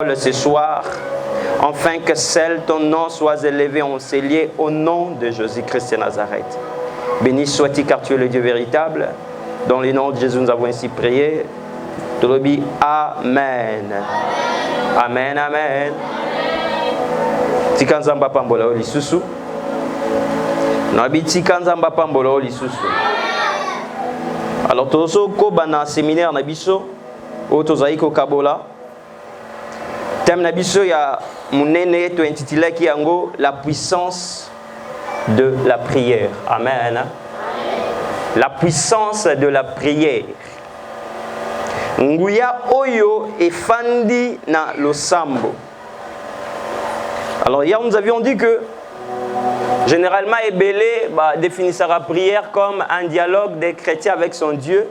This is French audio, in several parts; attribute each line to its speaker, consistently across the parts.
Speaker 1: Ce soir, afin que seul ton nom soit élevé en cellier au nom de Jésus-Christ de Nazareth. Béni sois-tu car tu es le Dieu véritable. Dans le nom de Jésus, nous avons ainsi prié. Tolobi, Amen. Amen, Amen. Tika nzamba pambola oli susu. Nabi tika nzamba pambola oli susu. Alors tozo ko bana séminaire na biso o tozai ko kabola. Thème na biso ya munene to intitulé ki yango la puissance de la prière. Amen. La puissance de la prière. Nguya oyo efandi na losambo. Alors hier nous avions dit que généralement Ebélé définissait la prière comme un dialogue des chrétiens avec son Dieu.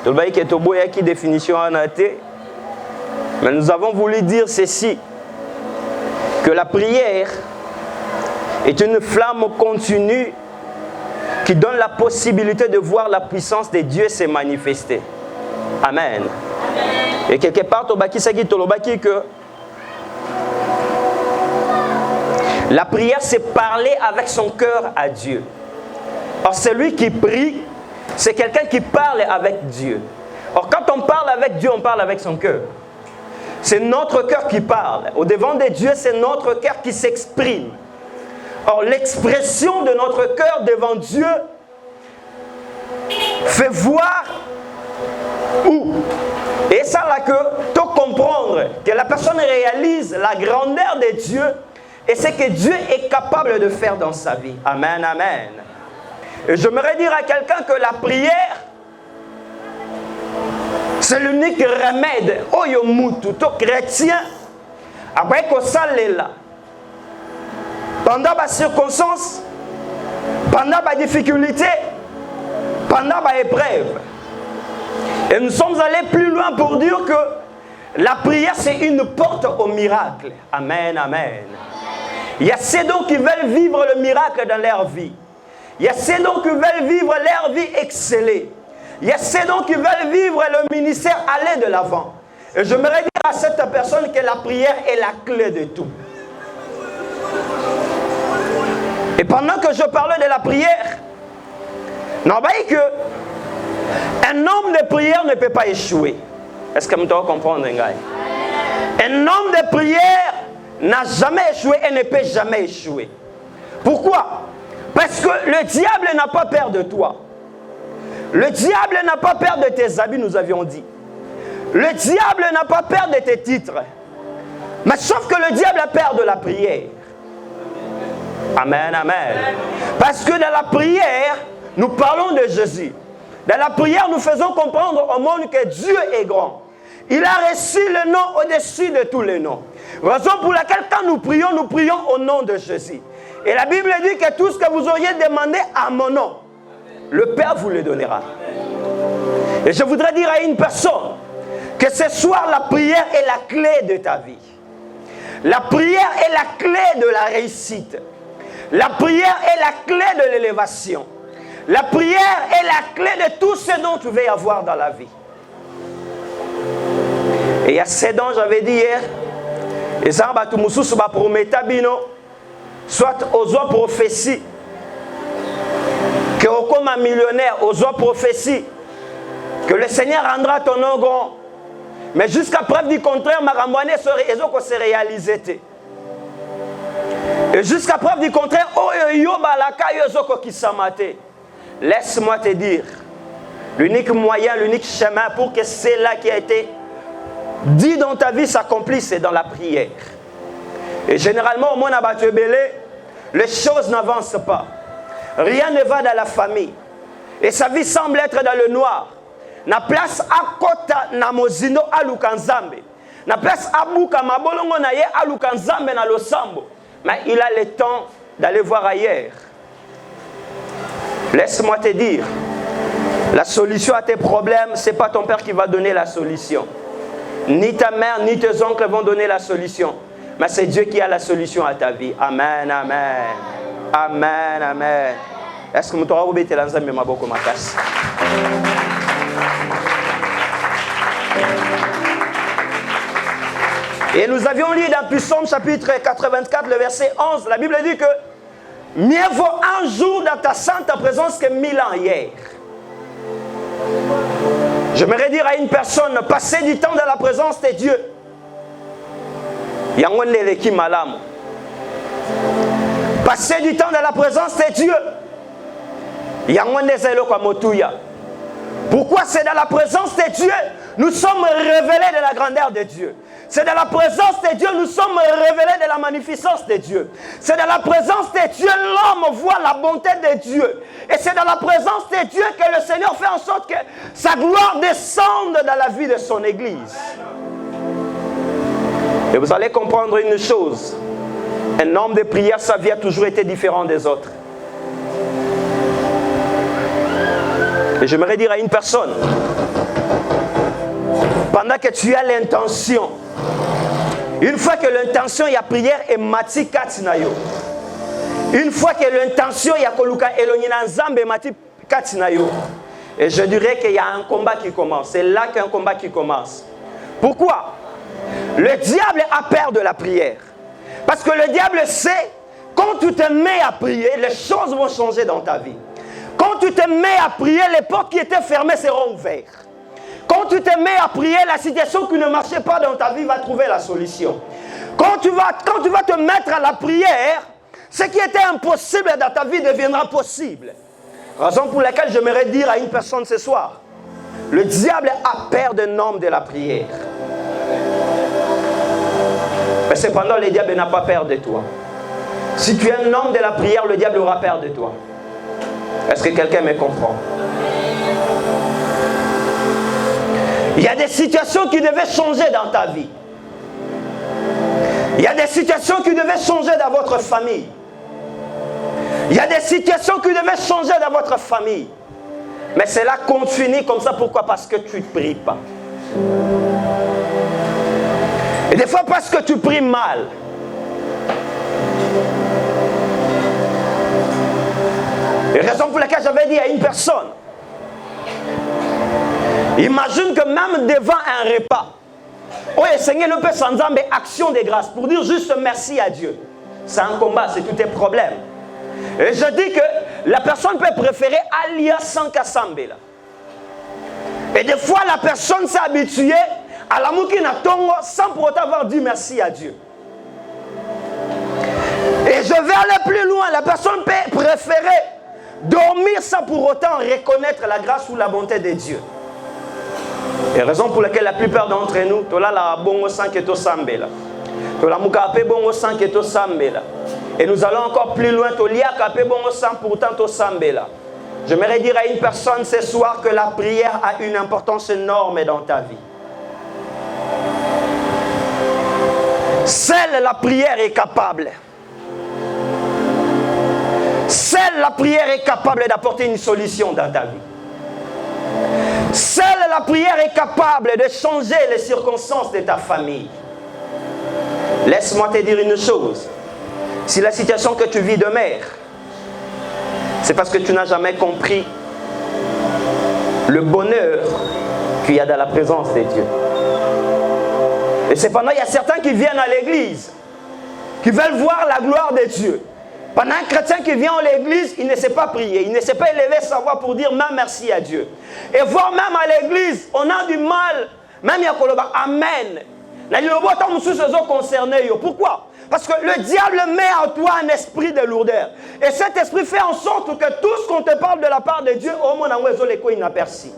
Speaker 1: Tolbaï ketobo ya ki définition anate. Mais nous avons voulu dire ceci, que la prière est une flamme continue qui donne la possibilité de voir la puissance de Dieu se manifester. Amen. Et quelque part, que la prière, c'est parler avec son cœur à Dieu. Or, celui qui prie, c'est quelqu'un qui parle avec Dieu. Or, quand on parle avec Dieu, on parle avec son cœur. C'est notre cœur qui parle. Au devant de Dieu, c'est notre cœur qui s'exprime. Or, l'expression de notre cœur devant Dieu fait voir où. Et ça là que tu comprendre que la personne réalise la grandeur de Dieu et ce que Dieu est capable de faire dans sa vie. Amen, amen. Et j'aimerais dire à quelqu'un que la prière, c'est l'unique remède. Oyo mutu to chrétien après ko salela. Pendant les circonstances, pendant les difficultés, pendant les épreuves. Et nous sommes allés plus loin pour dire que la prière c'est une porte au miracle. Amen, amen. Il y a ceux donc qui veulent vivre le miracle dans leur vie. Il y a ceux donc qui veulent vivre leur vie excellée. Il y a ceux donc qui veulent vivre le ministère aller de l'avant. Et j'aimerais dire à cette personne que la prière est la clé de tout. Et pendant que je parlais de la prière, non, que un homme de prière ne peut pas échouer. Est-ce que vous comprenez, gars? Un homme de prière n'a jamais échoué et ne peut jamais échouer. Pourquoi? Parce que le diable n'a pas peur de toi. Le diable n'a pas peur de tes habits, nous avions dit. Le diable n'a pas peur de tes titres. Mais sauf que le diable a peur de la prière. Amen, amen. Parce que dans la prière, nous parlons de Jésus. Dans la prière, nous faisons comprendre au monde que Dieu est grand. Il a reçu le nom au-dessus de tous les noms. Raison pour laquelle quand nous prions au nom de Jésus. Et la Bible dit que tout ce que vous auriez demandé à mon nom, le Père vous le donnera. Et je voudrais dire à une personne que ce soir, la prière est la clé de ta vie. La prière est la clé de la réussite. La prière est la clé de l'élévation. La prière est la clé de tout ce dont tu veux avoir dans la vie. Et il y a ce dont j'avais dit hier, et ça va tout mususu ba prometa bino, soit aux prophéties. Que comme un millionnaire, aux prophéties, que le Seigneur rendra ton nom grand. Mais jusqu'à preuve du contraire, ma rambouane se réalisé. Et jusqu'à preuve du contraire, laisse-moi te dire, l'unique moyen, l'unique chemin pour que cela qui a été dit dans ta vie s'accomplisse, c'est dans la prière. Et généralement, au monde abattu belé, les choses n'avancent pas. Rien ne va dans la famille. Et sa vie semble être dans le noir. Na place à kota na mozino alukanzambe. Na place à buka mabolongo na ye alukanzambe na losambo. Mais il a le temps d'aller voir ailleurs. Laisse-moi te dire, la solution à tes problèmes, ce n'est pas ton père qui va donner la solution. Ni ta mère, ni tes oncles vont donner la solution. Mais c'est Dieu qui a la solution à ta vie. Amen, amen. Amen, amen. Est-ce que vous avez oublié l'ensemble de ma boko makas? Et nous avions lu dans Psaume chapitre 84, le verset 11, la Bible dit que mieux vaut un jour dans ta sainte présence que 1000 ans hier. J'aimerais dire à une personne, passer du temps dans la présence de Dieu. Passer du temps dans la présence de Dieu. Pourquoi c'est dans la présence de Dieu nous sommes révélés de la grandeur de Dieu. C'est dans la présence de Dieu nous sommes révélés de la magnificence de Dieu. C'est dans la présence de Dieu l'homme voit la bonté de Dieu. Et c'est dans la présence de Dieu que le Seigneur fait en sorte que sa gloire descende dans la vie de son Église. Et vous allez comprendre une chose. Un homme de prière, sa vie a toujours été différent des autres. Et j'aimerais dire à une personne, pendant que tu as l'intention, une fois que l'intention, il y a prière et mati katinayo. Une fois que l'intention, il y a koluka elonina nzambe mati katinayo. Et je dirais qu'il y a un combat qui commence. C'est là qu'un combat qui commence. Pourquoi? Le diable a peur de la prière. Parce que le diable sait, quand tu te mets à prier, les choses vont changer dans ta vie. Quand tu te mets à prier, les portes qui étaient fermées seront ouvertes. Quand tu te mets à prier, la situation qui ne marchait pas dans ta vie va trouver la solution. Quand tu vas te mettre à la prière, ce qui était impossible dans ta vie deviendra possible. Raison pour laquelle j'aimerais dire à une personne ce soir, le diable a peur d'un homme de la prière. Mais cependant, le diable n'a pas peur de toi. Si tu es un homme de la prière, le diable aura peur de toi. Est-ce que quelqu'un me comprend? Il y a des situations qui devaient changer dans ta vie. Il y a des situations qui devaient changer dans votre famille. Il y a des situations qui devaient changer dans votre famille. Mais cela continue comme ça. Pourquoi? Parce que tu ne pries pas. Et des fois parce que tu pries mal. Et raison pour laquelle j'avais dit à une personne, imagine que même devant un repas, oh Seigneur le Père sans âme, action de grâce pour dire juste merci à Dieu. C'est un combat, c'est tous tes problèmes. Et je dis que la personne peut préférer Alia sans Kassambela. Et des fois la personne s'est habituée à la moukina tongo sans pour autant avoir dit merci à Dieu. Et je vais aller plus loin, la personne peut préférer dormir sans pour autant reconnaître la grâce ou la bonté de Dieu. Et raison pour laquelle la plupart d'entre nous, tola la bongo sans que to sambela, tola mukape bongo sans que to sambela, et nous allons encore plus loin, tolia kape bongo sans pourtant to sambela. J'aimerais dire à une personne ce soir que la prière a une importance énorme dans ta vie. Seule la prière est capable. Seule la prière est capable d'apporter une solution dans ta vie. Seule la prière est capable de changer les circonstances de ta famille. Laisse-moi te dire une chose. Si la situation que tu vis demeure, c'est parce que tu n'as jamais compris le bonheur qu'il y a dans la présence de Dieu. Et cependant, il y a certains qui viennent à l'église, qui veulent voir la gloire de Dieu. Pendant un chrétien qui vient à l'église, il ne sait pas prier, il ne sait pas élever sa voix pour dire même merci à Dieu. Et voir même à l'église, on a du mal, même il y a Amen. Pourquoi? Parce que le diable met en toi un esprit de lourdeur. Et cet esprit fait en sorte que tout ce qu'on te parle de la part de Dieu, il n'aperçoit.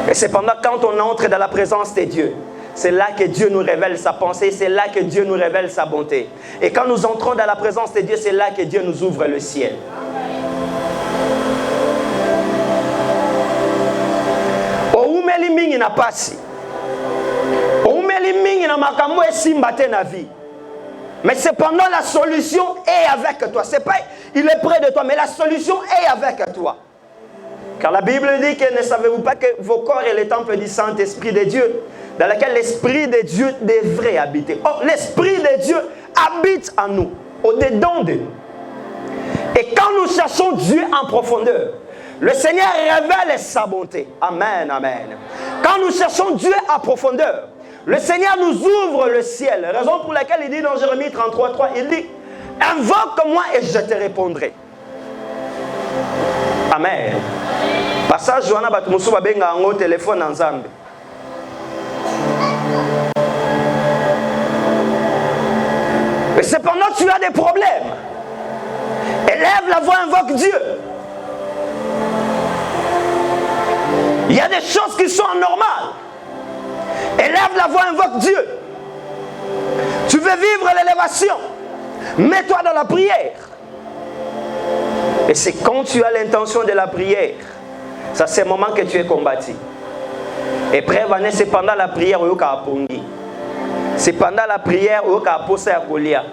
Speaker 1: Et cependant, quand on entre dans la présence de Dieu, c'est là que Dieu nous révèle sa pensée, c'est là que Dieu nous révèle sa bonté. Et quand nous entrons dans la présence de Dieu, c'est là que Dieu nous ouvre le ciel. Mais cependant, la solution est avec toi. C'est pas, il est près de toi, mais la solution est avec toi. Car la Bible dit que ne savez-vous pas que vos corps est le temple du Saint-Esprit de Dieu, dans lequel l'Esprit de Dieu devrait habiter. Or, l'Esprit de Dieu habite en nous, au-dedans de nous. Et quand nous cherchons Dieu en profondeur, le Seigneur révèle sa bonté. Amen, amen. Quand nous cherchons Dieu en profondeur, le Seigneur nous ouvre le ciel. Raison pour laquelle il dit dans Jérémie 33:3, il dit, invoque-moi et je te répondrai. Amen. Passage Johanna Batumusu babenga ngo téléphone ensemble. Mais cependant tu as des problèmes. Élève la voix, invoque Dieu. Il y a des choses qui sont anormales. Élève la voix, invoque Dieu. Tu veux vivre l'élévation. Mets-toi dans la prière. Et c'est quand tu as l'intention de la prière, ça c'est le moment que tu es combattu. Et prévenez, c'est pendant la prière où tu as pongi. C'est pendant la prière où tu as posé à Kolia.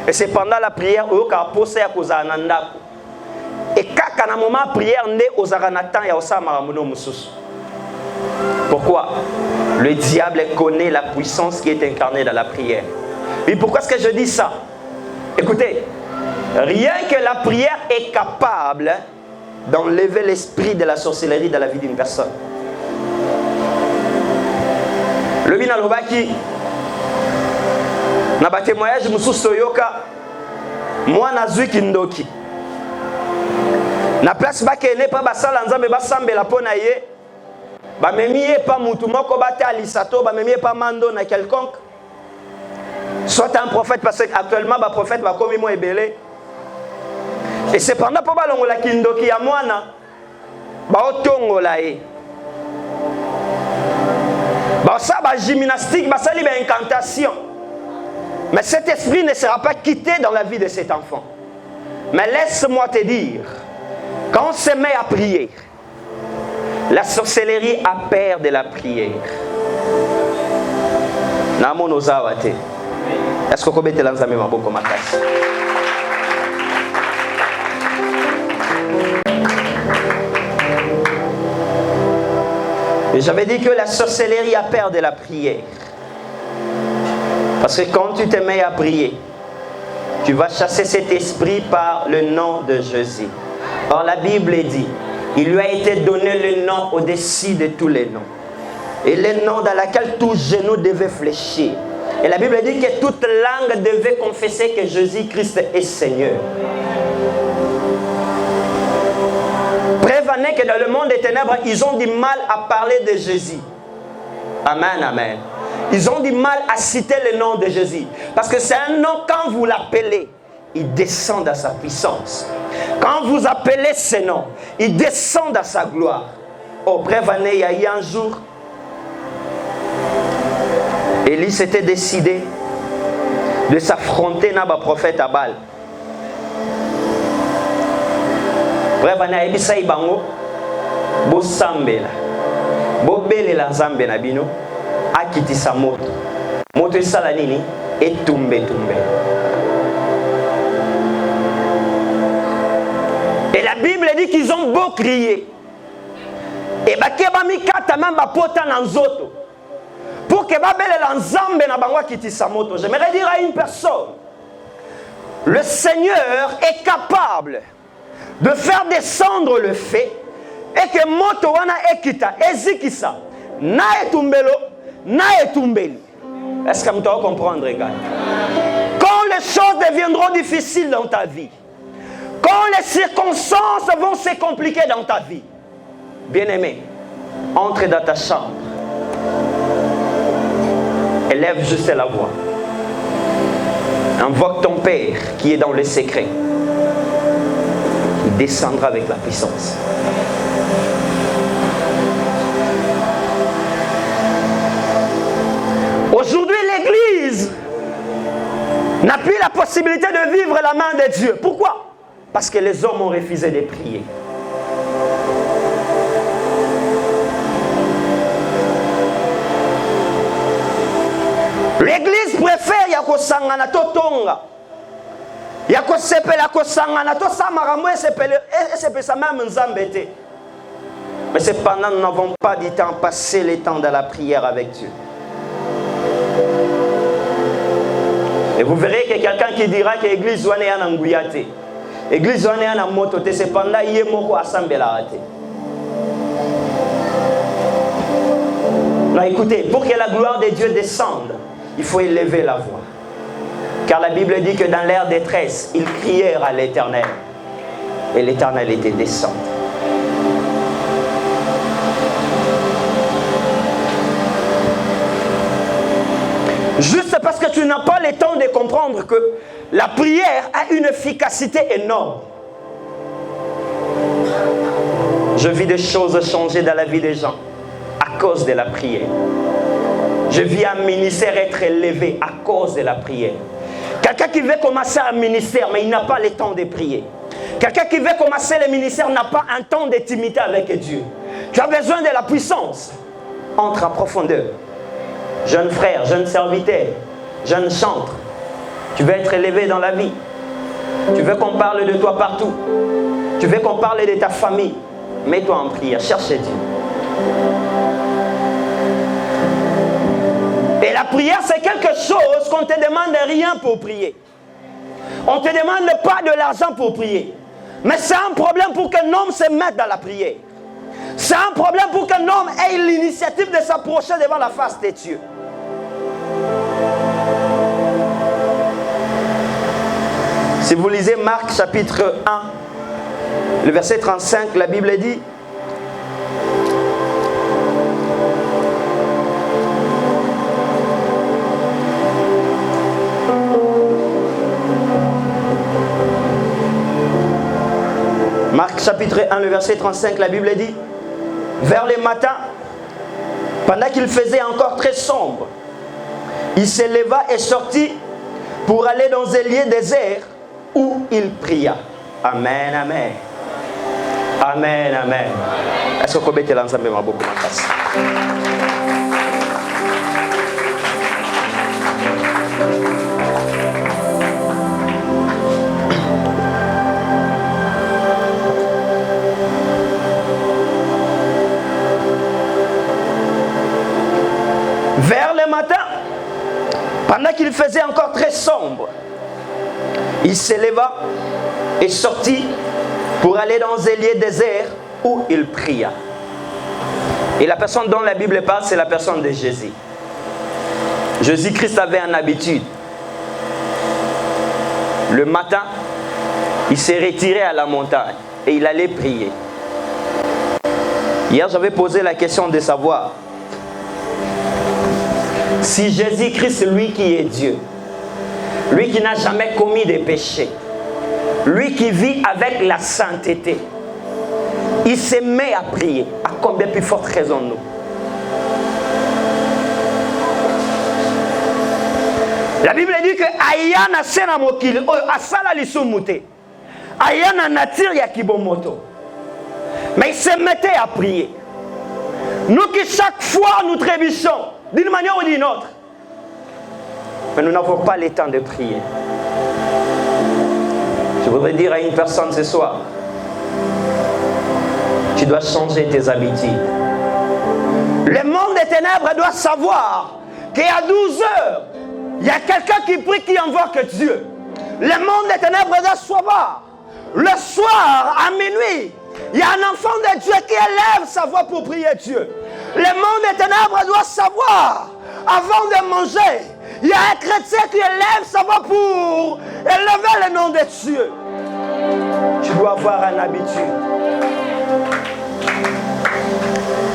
Speaker 1: Et c'est pendant la prière où tu as posé à Kozananda. Et quand à un moment de prière, né aux aranatans et aux samaramono mususu. Pourquoi? Le diable connaît la puissance qui est incarnée dans la prière. Et pourquoi est-ce que je dis ça? Écoutez, rien que la prière est capable d'enlever l'esprit de la sorcellerie dans la vie d'une personne. Le bina lobaki na ba témoignage mususu yoka moi nazui kindoki na place bakene pa basala nzambe basambela pona ye ba memie pa mutu moko bata lisato ba memie pa mando na quelconque soit un prophète parce qu'actuellement ba prophète ba komi mo ebele et cependant pa balongola kindoki ya mwana ba otongola ye ba ça ba gymnastique ba sali ba incantation. Mais cet esprit ne sera pas quitté dans la vie de cet enfant. Mais laisse-moi te dire, quand on se met à prier, la sorcellerie a peur de la prière. Est-ce que vous pouvez lancer ma boko makasi? Et j'avais dit que la sorcellerie a peur de la prière. Parce que quand tu te mets à prier, tu vas chasser cet esprit par le nom de Jésus. Or la Bible dit, il lui a été donné le nom au-dessus de tous les noms. Et le nom dans lequel tout genou devait fléchir. Et la Bible dit que toute langue devait confesser que Jésus-Christ est Seigneur. Prévenez que dans le monde des ténèbres, ils ont du mal à parler de Jésus. Amen, amen. Ils ont du mal à citer le nom de Jésus. Parce que c'est un nom, quand vous l'appelez, il descend dans sa puissance. Quand vous appelez ce nom, il descend dans sa gloire. Oh, prévenez, il y a eu un jour, Élie s'était décidé de s'affronter avec le prophète Abal. Prévenez, il y a eu bango, bo sambela, bo belela nzambe na bino. Akitisa moto. Moto esala nini? Etumbe. Et la Bible dit qu'ils ont beau crier. Et bakeba mikata même bapota na nzoto. Pour que babelela nzambe na bango akitisa moto. J'aimerais dire à une personne, le Seigneur est capable de faire descendre le feu et que moto wana ekita ezikisa na etumbelo. Est-ce que tu dois comprendre, gars? Quand les choses deviendront difficiles dans ta vie, quand les circonstances vont se compliquer dans ta vie, bien-aimé, entre dans ta chambre, élève juste la voix, invoque ton Père qui est dans le secret, il descendra avec la puissance. Aujourd'hui, l'Église n'a plus la possibilité de vivre la main de Dieu. Pourquoi? Parce que les hommes ont refusé de prier. L'Église préfère yakosangana totonga. Yakosepela kosangana to samarambo esepesa même nzambete. Mais cependant, nous n'avons pas du temps passé le temps de la prière avec Dieu. Et vous verrez que quelqu'un qui dira que l'église est en Anguyate, l'église est en Motote, cependant, il y a beaucoup à Sambelate. Non, écoutez, pour que la gloire de Dieu descende, il faut élever la voix. Car la Bible dit que dans leur détresse, ils crièrent à l'Éternel. Et l'Éternel était descendu. Juste parce que tu n'as pas le temps de comprendre que la prière a une efficacité énorme. Je vis des choses changer dans la vie des gens à cause de la prière. Je vis un ministère être élevé à cause de la prière. Quelqu'un qui veut commencer un ministère, mais il n'a pas le temps de prier. Quelqu'un qui veut commencer le ministère n'a pas un temps d'intimité avec Dieu. Tu as besoin de la puissance. Entre en profondeur. Jeune frère, jeune serviteur, jeune chantre, tu veux être élevé dans la vie. Tu veux qu'on parle de toi partout. Tu veux qu'on parle de ta famille. Mets-toi en prière, cherche Dieu. Et la prière, c'est quelque chose qu'on ne te demande rien pour prier. On ne te demande pas de l'argent pour prier. Mais c'est un problème pour qu'un homme se mette dans la prière. C'est un problème pour qu'un homme ait l'initiative de s'approcher devant la face de Dieu. Si vous lisez Marc chapitre 1, le verset 35, la Bible dit: Marc chapitre 1, le verset 35, la Bible dit: vers le matin, pendant qu'il faisait encore très sombre, il se leva et sortit pour aller dans un lieu désert où il pria. Amen, amen. Amen, amen. Est-ce que vous pouvez l'ensemble ma beaucoup en face? Vers le matin, pendant qu'il faisait encore très sombre, il se leva et sortit pour aller dans un lieu désert où il pria. Et la personne dont la Bible parle, c'est la personne de Jésus. Jésus-Christ avait une habitude. Le matin, il s'est retiré à la montagne et il allait prier. Hier, j'avais posé la question de savoir si Jésus-Christ, lui qui est Dieu, lui qui n'a jamais commis de péché, lui qui vit avec la sainteté, il se met à prier, à combien plus forte raison nous? La Bible dit que Ayana sena mokili, asala lisumute, Ayana nature ya kibomoto. Mais il se mettait à prier. Nous qui chaque fois nous trébuchons, d'une manière ou d'une autre, mais nous n'avons pas le temps de prier. Je voudrais dire à une personne ce soir, tu dois changer tes habitudes. Le monde des ténèbres doit savoir qu'à 12 heures, il y a quelqu'un qui prie, qui invoque Dieu. Le monde des ténèbres doit savoir. Le soir, à minuit, il y a un enfant de Dieu qui élève sa voix pour prier Dieu. Le monde des ténèbres doit savoir, avant de manger, il y a un chrétien qui élève sa voix pour élever le nom de Dieu. Tu dois avoir une habitude.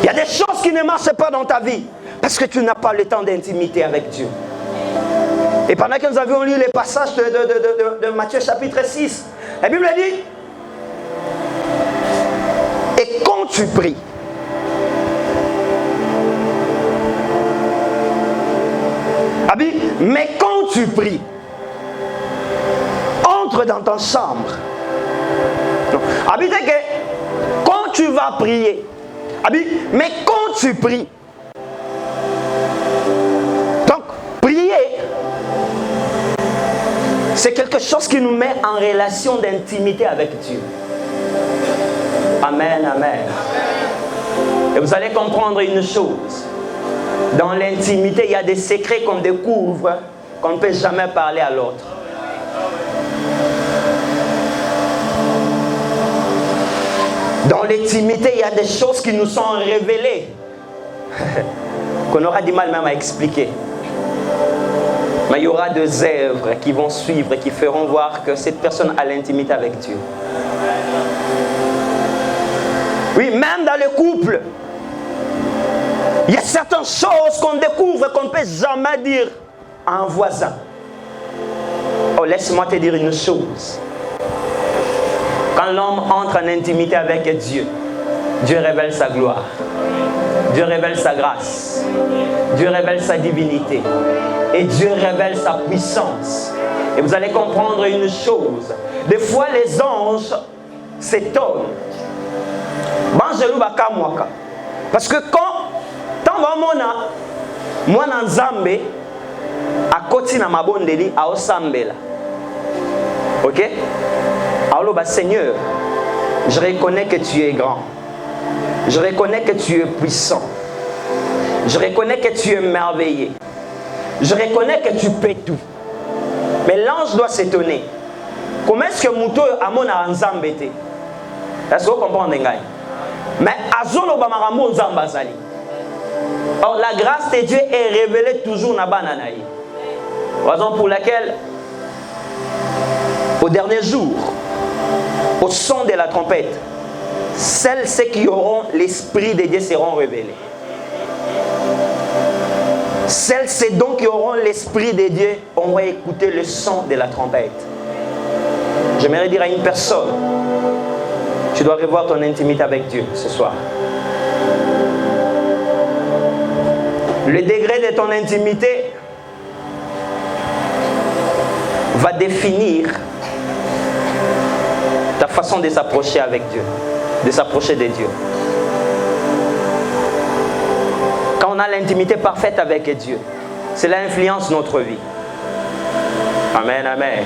Speaker 1: Il y a des choses qui ne marchent pas dans ta vie parce que tu n'as pas le temps d'intimité avec Dieu. Et pendant que nous avions lu les passages de Matthieu chapitre 6, la Bible dit: et quand tu pries, mais quand tu pries, entre dans ta chambre. Habitez que quand tu vas prier, mais quand tu pries, donc prier, c'est quelque chose qui nous met en relation d'intimité avec Dieu. Amen, amen. Et vous allez comprendre une chose. Dans l'intimité, il y a des secrets qu'on découvre, qu'on ne peut jamais parler à l'autre. Dans l'intimité, il y a des choses qui nous sont révélées. qu'on aura du mal même à expliquer. Mais il y aura des œuvres qui vont suivre et qui feront voir que cette personne a l'intimité avec Dieu. Oui, même dans le couple, il y a certaines choses qu'on découvre qu'on ne peut jamais dire à un voisin. Oh, laisse-moi te dire une chose. Quand l'homme entre en intimité avec Dieu, Dieu révèle sa gloire. Dieu révèle sa grâce. Dieu révèle sa divinité. Et Dieu révèle sa puissance. Et vous allez comprendre une chose. Des fois, les anges s'étonnent. Parce que tant que moi Nzambe a koti na mabondeli a osambela. OK? Alors Seigneur, je reconnais que tu es grand. Je reconnais que tu es puissant. Je reconnais que tu es merveilleux. Je reconnais que tu peux tout. Mais l'ange doit s'étonner. Comment est-ce que Mouto Amona Nzambe était? Est-ce que vous comprenez? Mais Azolo Bamarambo Nzambazali. Or, la grâce de Dieu est révélée toujours dans Bananaï. Raison pour laquelle, au dernier jour, au son de la trompette, celles qui auront l'Esprit de Dieu seront révélées. Celles donc qui auront l'Esprit de Dieu on va écouter le son de la trompette. J'aimerais dire à une personne, tu dois revoir ton intimité avec Dieu ce soir. Le degré de ton intimité va définir ta façon de s'approcher avec Dieu, de s'approcher de Dieu. Quand on a l'intimité parfaite avec Dieu, cela influence notre vie. Amen, amen.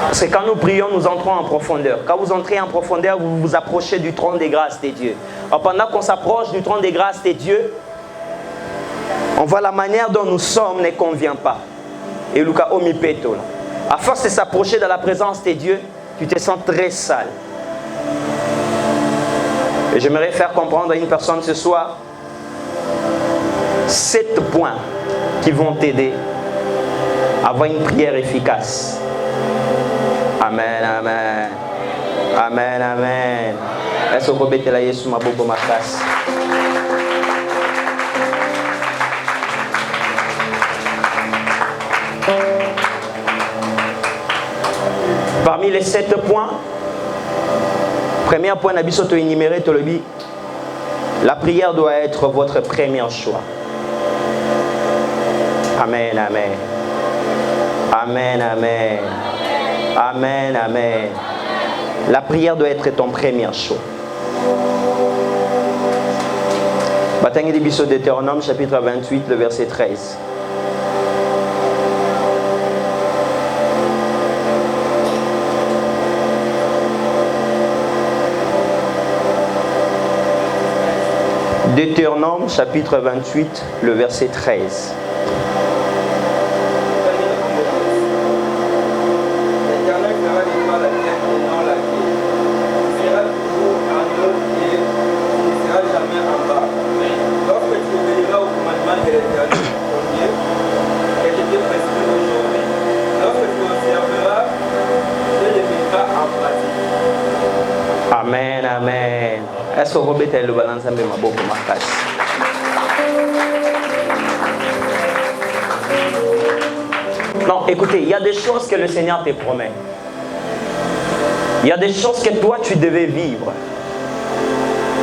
Speaker 1: Parce que quand nous prions, nous entrons en profondeur. Quand vous entrez en profondeur, vous vous approchez du trône des grâces de Dieu. Alors, pendant qu'on s'approche du trône des grâces de Dieu, on voit la manière dont nous sommes ne convient pas. Et Luca Omipeto. À force de s'approcher de la présence de Dieu, tu te sens très sale. Et j'aimerais faire comprendre à une personne ce soir 7 points qui vont t'aider à avoir une prière efficace. Amen, amen. Amen, amen. Est-ce que vous pouvez la Yesu maboko makasi? Parmi les 7 points, premier point, la prière doit être votre premier choix. Amen, amen. Amen, amen. Amen, amen. La prière doit être ton premier choix. Bataille de Deutéronome, chapitre 28, le verset 13. Deutéronome, chapitre 28, le verset 13. Amen, amen. Est-ce que vous mettez le balance avec ma boue ma casse? Non, écoutez, il y a des choses que le Seigneur te promet. Il y a des choses que toi tu devais vivre.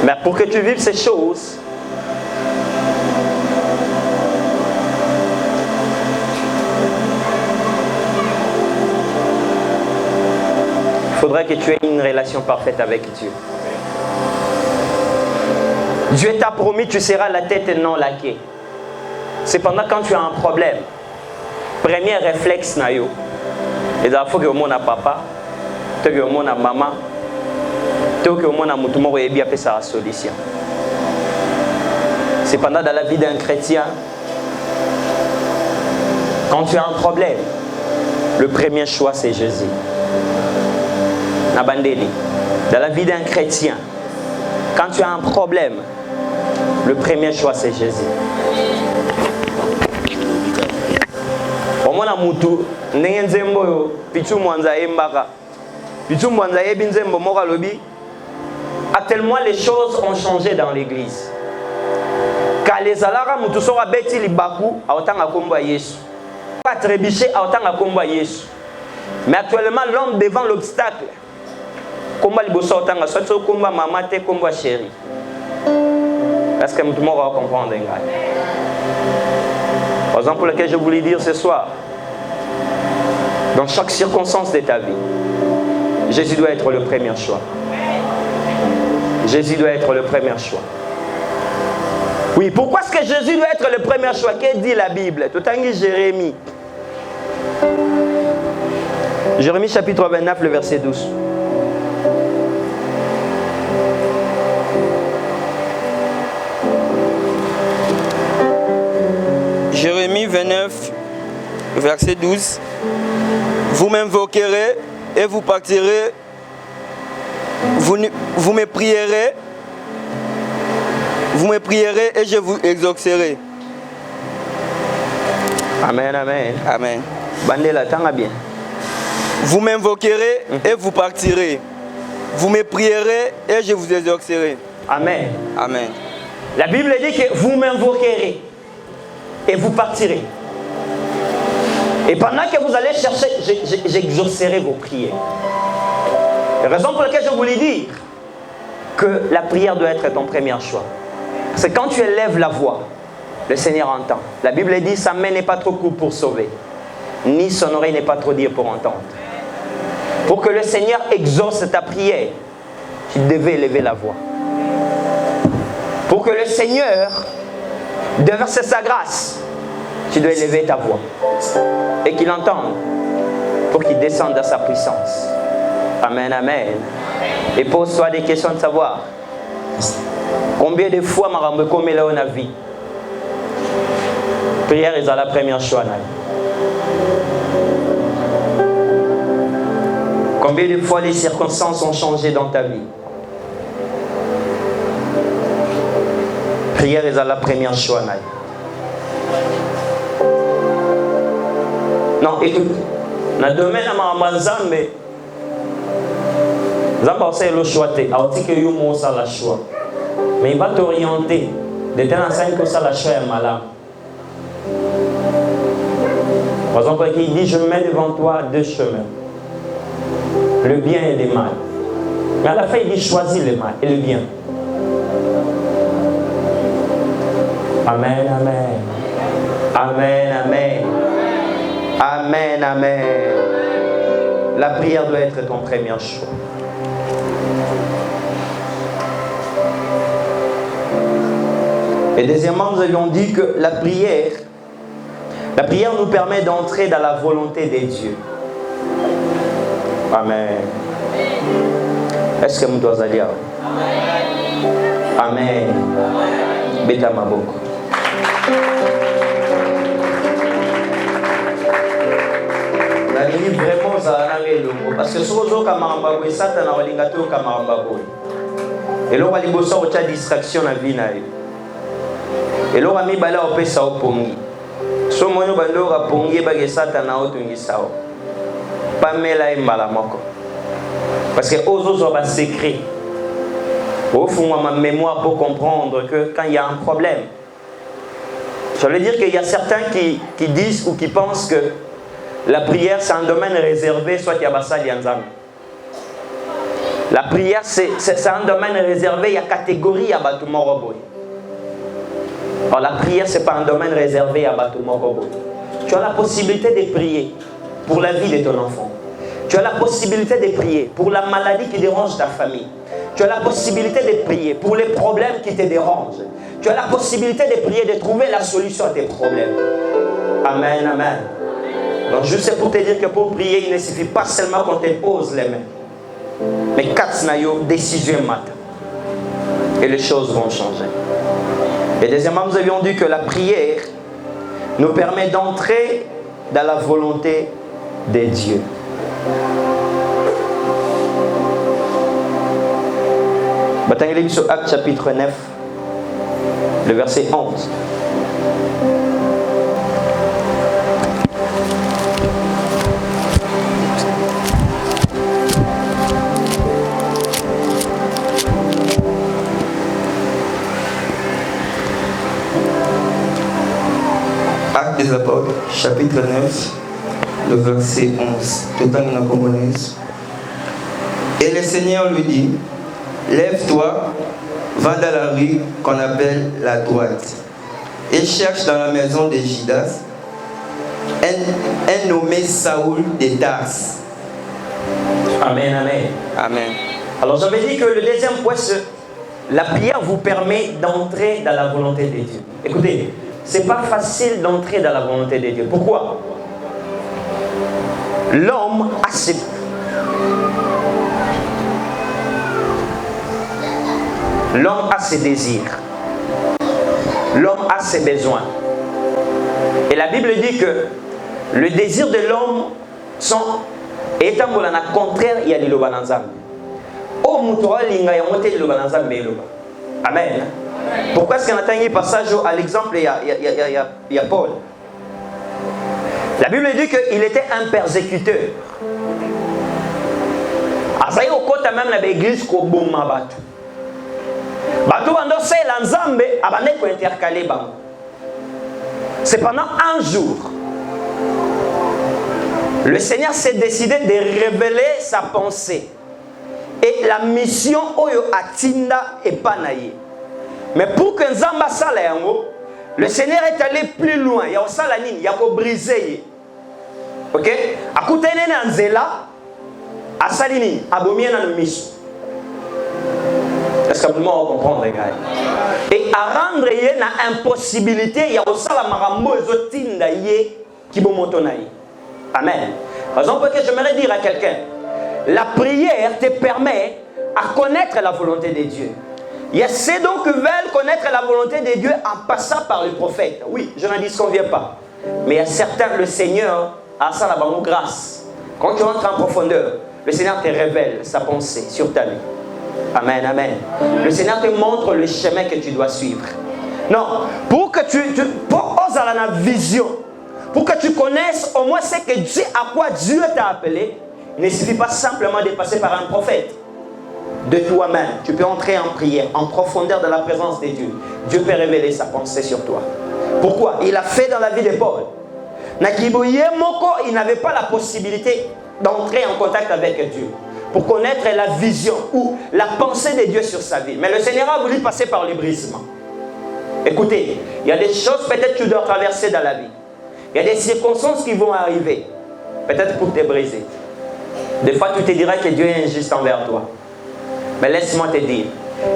Speaker 1: Mais pour que tu vives ces choses, il faudrait que tu aies une relation parfaite avec Dieu. Dieu t'a promis tu seras la tête et non la queue. Cependant, quand tu as un problème, premier réflexe na yo, et il faut que mon papa, que mon maman, que mon amoutoumo ait bien fait sa solution. Cependant, dans la vie d'un chrétien, quand tu as un problème, le premier choix c'est Jésus. Dans la vie d'un chrétien, quand tu as un problème, le premier choix c'est Jésus. mwana mutu ndenge nzembo yo pichu mwanza embaka pichu mwanza yebi nzembo moko alobi. Actuellement les choses ont changé dans l'église. Kalezalaka mutu soka beti libaku aotanga komba Yesu. Pas trébucher aotanga komba Yesu. Mais actuellement l'homme devant l'obstacle komba liboso aotanga soit komba maman te komba chérie. Est-ce que mutu moko va comprendre ngai? Raison pour laquelle je voulais dire ce soir, dans chaque circonstance de ta vie, Jésus doit être le premier choix. Jésus doit être le premier choix. Oui, pourquoi est-ce que Jésus doit être le premier choix? Qu'est-ce que dit la Bible? Tout en Jérémie. Jérémie chapitre 29, le verset 12.
Speaker 2: Jérémie 29, verset 12. Vous m'invoquerez et vous partirez. Vous me prierez et je vous exaucerai.
Speaker 1: Amen, amen.
Speaker 2: Amen.
Speaker 1: Bandela, tanga bien.
Speaker 2: Vous m'invoquerez et vous partirez. Vous me prierez et je vous exaucerai.
Speaker 1: Amen.
Speaker 2: Amen.
Speaker 1: La Bible dit que vous m'invoquerez et vous partirez. Et pendant que vous allez chercher, j'exaucerai vos prières. La raison pour laquelle je voulais dire que la prière doit être ton premier choix. C'est quand tu élèves la voix, le Seigneur entend. La Bible dit sa main n'est pas trop courte pour sauver, ni son oreille n'est pas trop dire pour entendre. Pour que le Seigneur exauce ta prière, tu devais élever la voix. Pour que le Seigneur déverse sa grâce, tu dois élever ta voix. Et qu'il entende pour qu'il descende dans sa puissance. Amen, amen. Et pose-toi des questions de savoir combien de fois ma rambe comme là on a vu. Prière est à la première choix. Combien de fois les circonstances ont changé dans ta vie. Prière est à la première choix. Non, écoute, dans le domaine de ma Zambé, Zamba aussi le choix, alors que you montes à la choix, mais il va t'orienter de telle enseigne que ça la choix est malade. Par exemple, il dit je mets devant toi deux chemins, le bien et le mal. Mais à la fin il dit choisis le mal et le bien. Amen, amen, amen, amen, amen, amen. La prière doit être ton premier choix. Et deuxièmement, nous avions dit que la prière nous permet d'entrer dans la volonté de Dieu. Amen. Est-ce que nous devons dire? Amen. Beta maboko. Vraiment ça a parce que si vous avez un Satan a et là on va aller distraction dans la vie. Et là on va aller au pesa au pongi. Si on va aller au pongi et Satan a otungi sao. Pas mela et malamoko. Parce que aux autres va secret. Au fond ma mémoire pour comprendre que quand il y a un problème, je veux dire qu'il y a certains qui disent ou qui pensent que la prière c'est un domaine réservé soit Yabasa Lianzam. La prière c'est un domaine réservé, il y a catégorie à Batumoroboy. Alors la prière c'est pas un domaine réservé à Batumoroboy. Tu as la possibilité de prier pour la vie de ton enfant. Tu as la possibilité de prier pour la maladie qui dérange ta famille. Tu as la possibilité de prier pour les problèmes qui te dérangent. Tu as la possibilité de prier, de trouver la solution à tes problèmes. Amen, amen. Donc juste pour te dire que pour prier, il ne suffit pas seulement qu'on te pose les mains. Mais quatre nayo décision matin. Et les choses vont changer. Et deuxièmement, nous avions dit que la prière nous permet d'entrer dans la volonté de Dieu. Bataille sur Acte chapitre 9, le verset 11.
Speaker 2: chapitre 9, le verset 11. Tout en congolaise. Et le Seigneur lui dit, lève-toi, va dans la rue qu'on appelle la droite, et cherche dans la maison de Judas un nommé Saoul de Tarse.
Speaker 1: Amen, amen.
Speaker 2: Amen.
Speaker 1: Alors j'avais dit que le deuxième point, c'est la prière vous permet d'entrer dans la volonté de Dieu. Écoutez, c'est pas facile d'entrer dans la volonté de Dieu. Pourquoi? L'homme a ses... L'homme a ses désirs. L'homme a ses besoins. Et la Bible dit que le désir de l'homme sont étant contraire il y a liloba na Nzambe. O muto alinga ya mote liloba na Nzambe liloba. Amen. Pourquoi est-ce qu'on a un passage à l'exemple il y a Paul? La Bible dit qu'il était un persécuteur. Azaï au côté même de l'église ko bomma batu. Batu bando c'est l'Nzambe abane ko intercaler bango. C'est pendant un jour. Le Seigneur s'est décidé de révéler sa pensée et la mission oyo atinda et panaye. Mais pour que Nzamba sala yango, le Seigneur est allé plus loin. Il y a au salanine, il y a au brisé. OK? Akutene na nzela, asalini, abomien na mission. Est-ce que vous comprendre les gars? Et à rendre yé na impossibilité, il y a au salamarambo ezotinda yé qui bomotonaï. Amen. Raison pour laquelle j'aimerais dire à quelqu'un, la prière te permet à connaître la volonté de Dieu. Il y a ceux donc qui veulent connaître la volonté de Dieu en passant par le prophète. Oui, je n'en disconviens pas. Mais il y a certains, le Seigneur a ça la grâce. Quand tu entres en profondeur, le Seigneur te révèle sa pensée sur ta vie. Amen, amen. Le Seigneur te montre le chemin que tu dois suivre. Non, pour que pour oser la vision, pour que tu connaisses au moins ce que Dieu, à quoi Dieu t'a appelé, il ne suffit pas simplement de passer par un prophète. De toi-même, tu peux entrer en prière, en profondeur de la présence de Dieu. Dieu peut révéler sa pensée sur toi. Pourquoi? Il a fait dans la vie de Paul. Nakiboye Moko, il n'avait pas la possibilité d'entrer en contact avec Dieu pour connaître la vision ou la pensée de Dieu sur sa vie. Mais le Seigneur a voulu passer par le brisement. Écoutez, il y a des choses peut-être que tu dois traverser dans la vie. Il y a des circonstances qui vont arriver, peut-être pour te briser. Des fois, tu te dirais que Dieu est injuste envers toi. Mais laisse-moi te dire,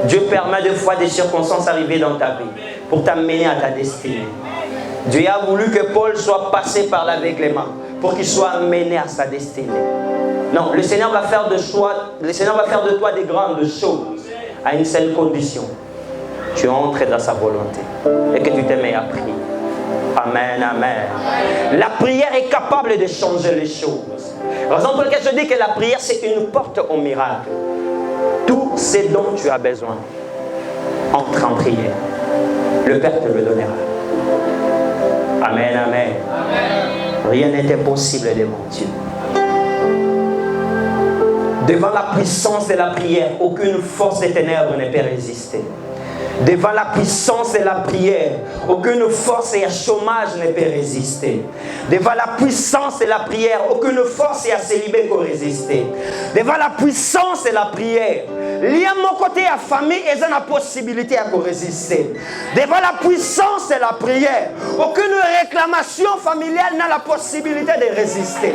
Speaker 1: Dieu permet des fois des circonstances arriver dans ta vie pour t'amener à ta destinée. Dieu a voulu que Paul soit passé par l'aveuglement pour qu'il soit amené à sa destinée. Non, le Seigneur va faire de toi des grandes choses à une seule condition. Tu entres dans sa volonté et que tu te mets à prier. Amen, amen. La prière est capable de changer les choses. Raison pour laquelle je dis que la prière c'est une porte au miracle. Tout ce dont tu as besoin, entre en prière. Le Père te le donnera. Amen, amen. Rien n'est impossible devant Dieu. Devant la puissance de la prière, aucune force des ténèbres ne peut résister. Devant la puissance de la prière, aucune force et un chômage ne peut résister. Devant la puissance de la prière, aucune force et un célibat peut résister. Devant la puissance de la prière, lien mon côté à famille et la possibilité à résister. Devant la puissance de la prière, aucune réclamation familiale n'a la possibilité de résister.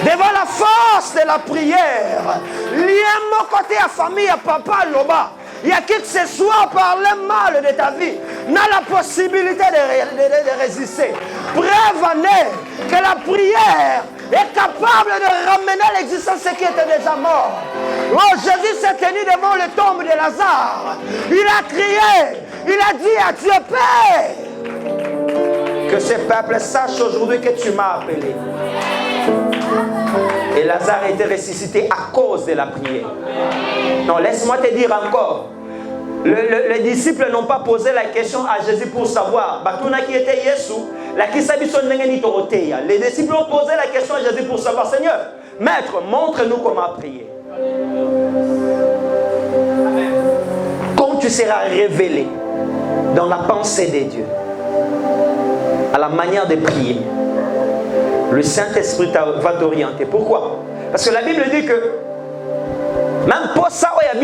Speaker 1: Devant la force de la prière, lien mon côté à famille à papa Loba. Il y a qui que ce soit par le mal de ta vie n'a la possibilité de résister. Preuve en est que la prière est capable de ramener à l'existence ce qui était déjà mort. Oh, Jésus s'est tenu devant le tombe de Lazare. Il a crié, il a dit à Dieu, Père, que ce peuple sache aujourd'hui que tu m'as appelé. Et Lazare a été ressuscité à cause de la prière. Non, laisse-moi te dire encore. Les disciples n'ont pas posé la question à Jésus pour savoir. Les disciples ont posé la question à Jésus pour savoir, Seigneur, Maître, montre-nous comment prier. Quand tu seras révélé dans la pensée de Dieu, à la manière de prier, Le Saint-Esprit va t'orienter. Pourquoi? Parce que la Bible dit que même pour ça, il y a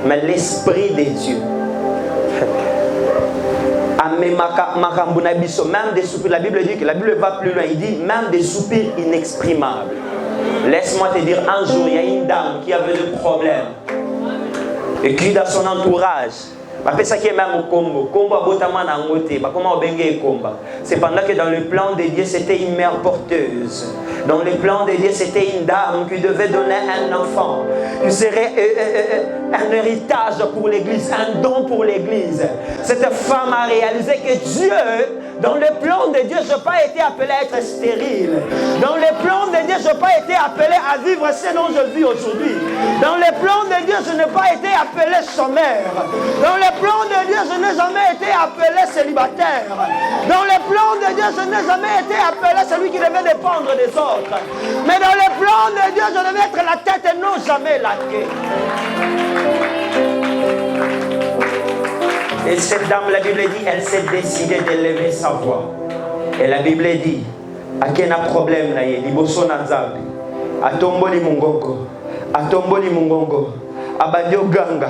Speaker 1: mais l'Esprit de Dieu. Même des soupirs, la Bible dit que la Bible va plus loin, il dit même des soupirs inexprimables. Laisse-moi te dire, un jour, il y a une dame qui avait des problèmes et qui dans son entourage, ça qui est même au combo, c'est pendant que dans le plan de Dieu, c'était une mère porteuse. Dans le plan de Dieu, c'était une dame qui devait donner un enfant, qui serait un héritage pour l'Église, un don pour l'Église. Cette femme a réalisé que Dieu, dans le plan de Dieu, je n'ai pas été appelé à être stérile. Dans le plan de Dieu, je n'ai pas été appelé à vivre ce dont je vis aujourd'hui. Dans le plan de Dieu, je n'ai pas été appelé chômeur. Dans le plan de Dieu, je n'ai jamais été appelé célibataire. Dans le plan de Dieu, je n'ai jamais été appelé celui qui devait dépendre des autres. Mais dans le plan de Dieu, je devais être la tête et non jamais la queue. Et cette dame, la Bible dit, elle s'est décidée d'élever sa voix. Et la Bible dit, à quel problème na ye, liboso na nzambe, atomboli mungongo, abandio ganga,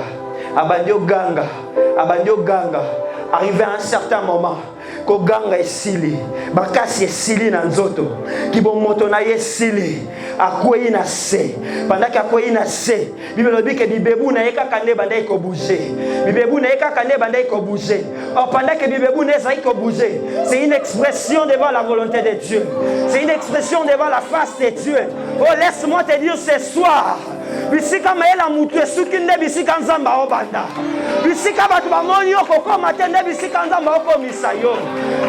Speaker 1: arrivé à un certain moment, ko ganga esili, bakasi esili na nzoto, kibomoto na ye esili, akwei na se, pendant qu'akwei na se, Bible dit que bibebu na yeka kande bandai ko bouger, bibebu na yeka kande bandai ko bouger. Or pendant que bibebu na yeka ko bouger, c'est une expression devant la volonté de Dieu, c'est une expression devant la face de Dieu. Oh, laisse-moi te dire ce soir, bisika maela mutu esuki nde bisika nzamba obanda, bisika batu bamoni okoko matende bisika nzamba okomisa yo,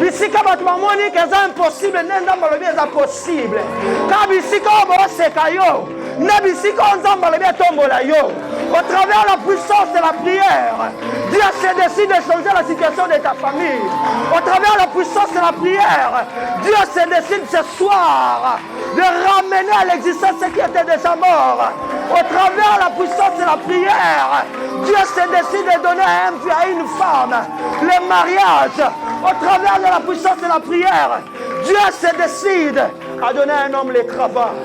Speaker 1: bisika batu bamoni que c'est impossible nde nzamba lobi eza possible, ka bisika oboseka yo nde bisika nzamba lobi etombola yo. Au travers la puissance de la prière, Dieu se décide de changer la situation de ta famille. Au travers la puissance de la prière, Dieu se décide ce soir de ramener à l'existence ce qui était déjà mort. Au travers la puissance de la prière, Dieu se décide de donner à une femme le mariage. Au travers de la puissance de la prière, Dieu se décide à donner à un homme le travail.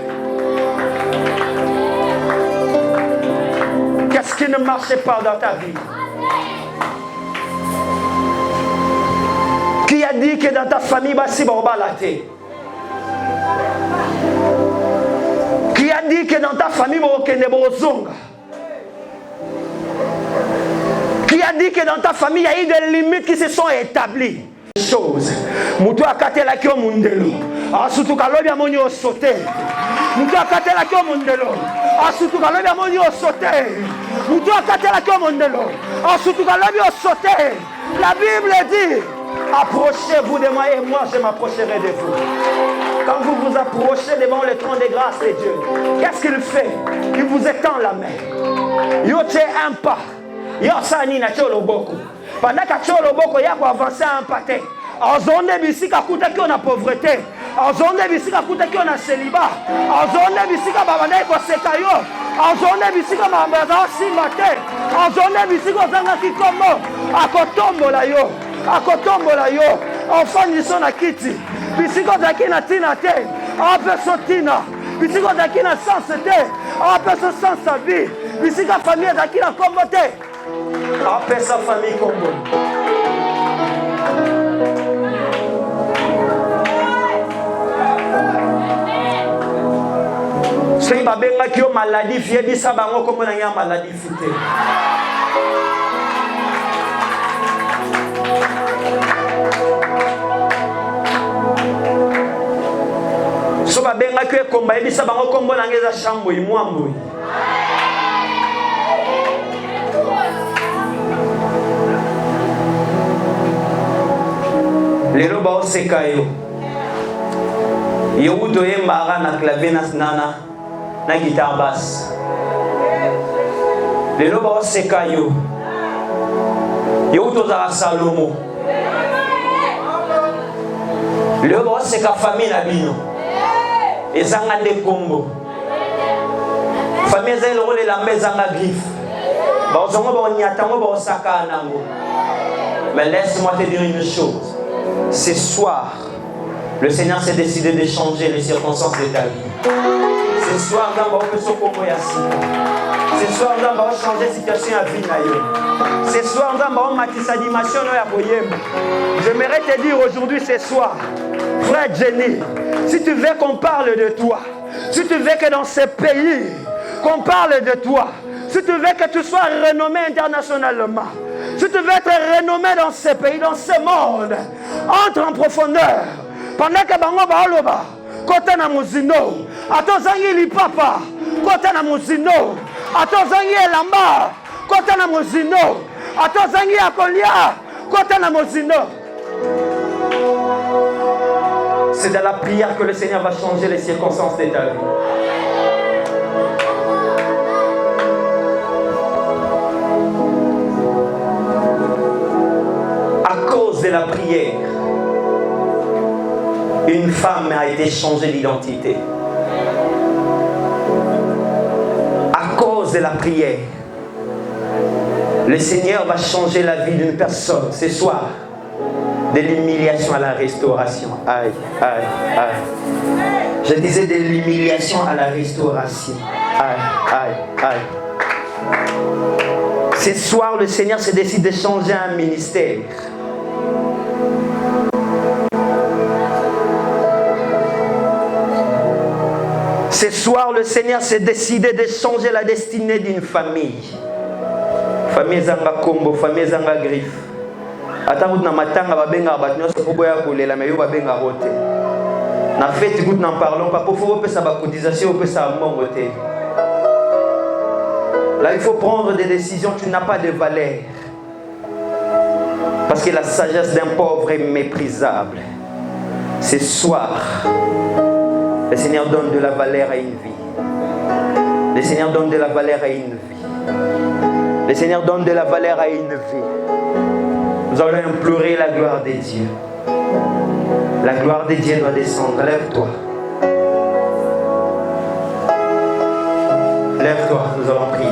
Speaker 1: Qu'est-ce qui ne marchait pas dans ta vie? Qui a dit que dans ta famille, qui a dit que dans ta famille, qui a dit que dans ta famille, il y a eu des limites qui se sont établies? Chose. Mutu akatela kyo mundelo. Asutu kalobi amoni osote. Mutu akatela kyo mundelo. Asutu kalobi amoni osote. Mutu akatela kyo mundelo. Asutu kalobi osote. La Bible dit, approchez-vous de moi et moi je m'approcherai de vous. Quand vous vous approchez devant le trône de grâce de Dieu, qu'est-ce qu'il fait? Il vous étend la main. Yo te un pas. Yo sani na cholo boko. Pendant que cholo boko ya ko avancer un pas. En zone bisika kuta ki on a pauvreté. En zone bisika kuta ki on a célibat. En zone bisika babanda ko sekayo. En zone bisika mambaza simate. En zone bisika zanga ki komo. Akotombola yo. Akotombola yo. Enfant ni son akiti. Bisika zaki na tina te. Ape sotina. Bisika zaki na sens te. Ape so sens sa vie. Bisika famille zaki na kombo te. Ape sa famille kombo. C'est ma benga qui a maladie, fier dit ça bango comme on a maladie fité. So ma benga qui est combat dit ça bango comme on a ngeza chambo imwambo. Lelo ba osekayo. Yo uto yemba na clavier nana. Na guitare basse. Les lobos c'est caillou. Yo to za Salomo. Le lobos c'est ka famille na bino. Ezanga de kombo. Famille zelo le la mezanga griffe. Ba ozongo ba nyatango ba osaka nango. Mais laisse-moi te dire une chose. Ce soir, Le Seigneur s'est décidé de changer les circonstances de ta vie. Ce soir, nous allons ce soir, nous allons changer la situation à vie. Ce soir, nous allons mettre sa dimension. J'aimerais te dire aujourd'hui, ce soir, frère Jenny, si tu veux qu'on parle de toi, si tu veux que dans ce pays, qu'on parle de toi, si tu veux que tu sois renommé internationalement, si tu veux être renommé dans ce pays, dans ce monde, entre en profondeur. Pendant que bango baoloba, côté na muzino, atozangi lipapa, côté na muzino, atozangi elamba, côté na muzino, atozangi akolia, côté na muzino. C'est dans la prière que le Seigneur va changer les circonstances de ta vie. À cause de la prière, une femme a été changée d'identité. À cause de la prière, le Seigneur va changer la vie d'une personne ce soir. De l'humiliation à la restauration. Aïe, aïe, aïe. Je disais de l'humiliation à la restauration. Aïe, aïe, aïe. Ce soir, le Seigneur se décide de changer un ministère. Ce soir, le Seigneur s'est décidé de changer la destinée d'une famille. Famille Zanga Kombo, famille Zanga Griffe. Attends, na matanga babenga batnyoso poboya kolela meyo babenga rote. Na fête gout n'en parlons pas pour faire ça ba cotisation pour ça mongoté. Là, il faut prendre des décisions, tu n'as pas de valeur. Parce que la sagesse d'un pauvre est méprisable. Ce soir, le Seigneur donne de la valeur à une vie. Le Seigneur donne de la valeur à une vie. Le Seigneur donne de la valeur à une vie. Nous allons implorer la gloire de Dieu. La gloire de Dieu doit descendre. Lève-toi. Lève-toi, nous allons prier.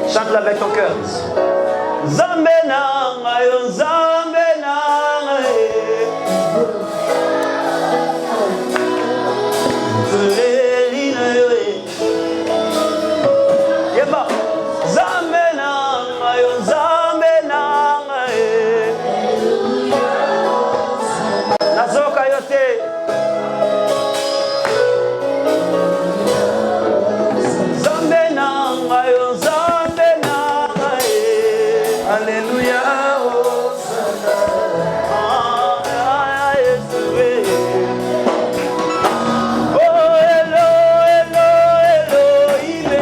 Speaker 1: Chante-la avec ton cœur. Zambe nanga yo, Zambe nanga Yeba, Zambe nanga yo, Zambe nanga Nazoka yote. Zambe nanga yo, Zambe nanga Alléluia, Hosanna. Oh, Elo, Elo, Elohim.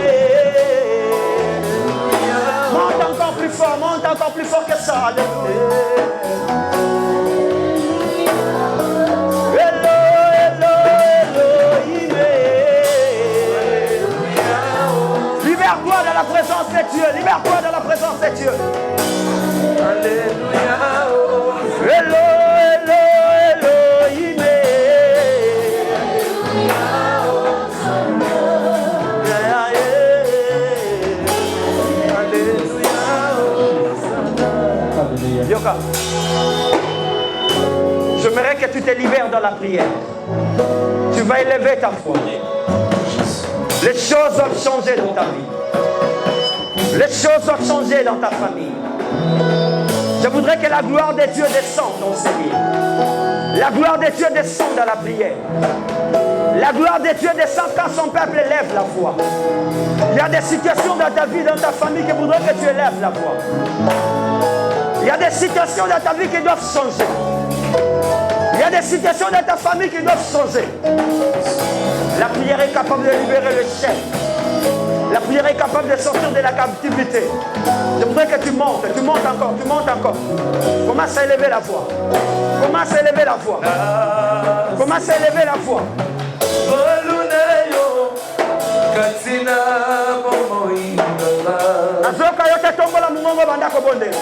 Speaker 1: Monte encore plus fort que ça. Elo, Elo, Elohim. Libère-toi dans la présence de Dieu. Libère-toi dans la présence de Dieu. Alléluia. Elo, Elo, Elohim. Alléluia. Yoka. J'aimerais que tu te libères dans la prière. Tu vas élever ta foi. Les choses doivent changer dans ta vie. Les choses doivent changer dans ta famille. Je voudrais que la gloire de Dieu descende dans ces lieux. La gloire de Dieu descend dans la prière. La gloire de Dieu descend quand son peuple élève la voix. Il y a des situations dans ta vie, dans ta famille qui voudraient que tu élèves la voix. Il y a des situations dans ta vie qui doivent changer. Il y a des situations dans ta famille qui doivent changer. La prière est capable de libérer le chef. La prière est capable de sortir de la captivité. Je voudrais que tu montes encore. Commence à élever la voix. Commence à élever la voix. Commence à élever la voix. mongo banda kobondela.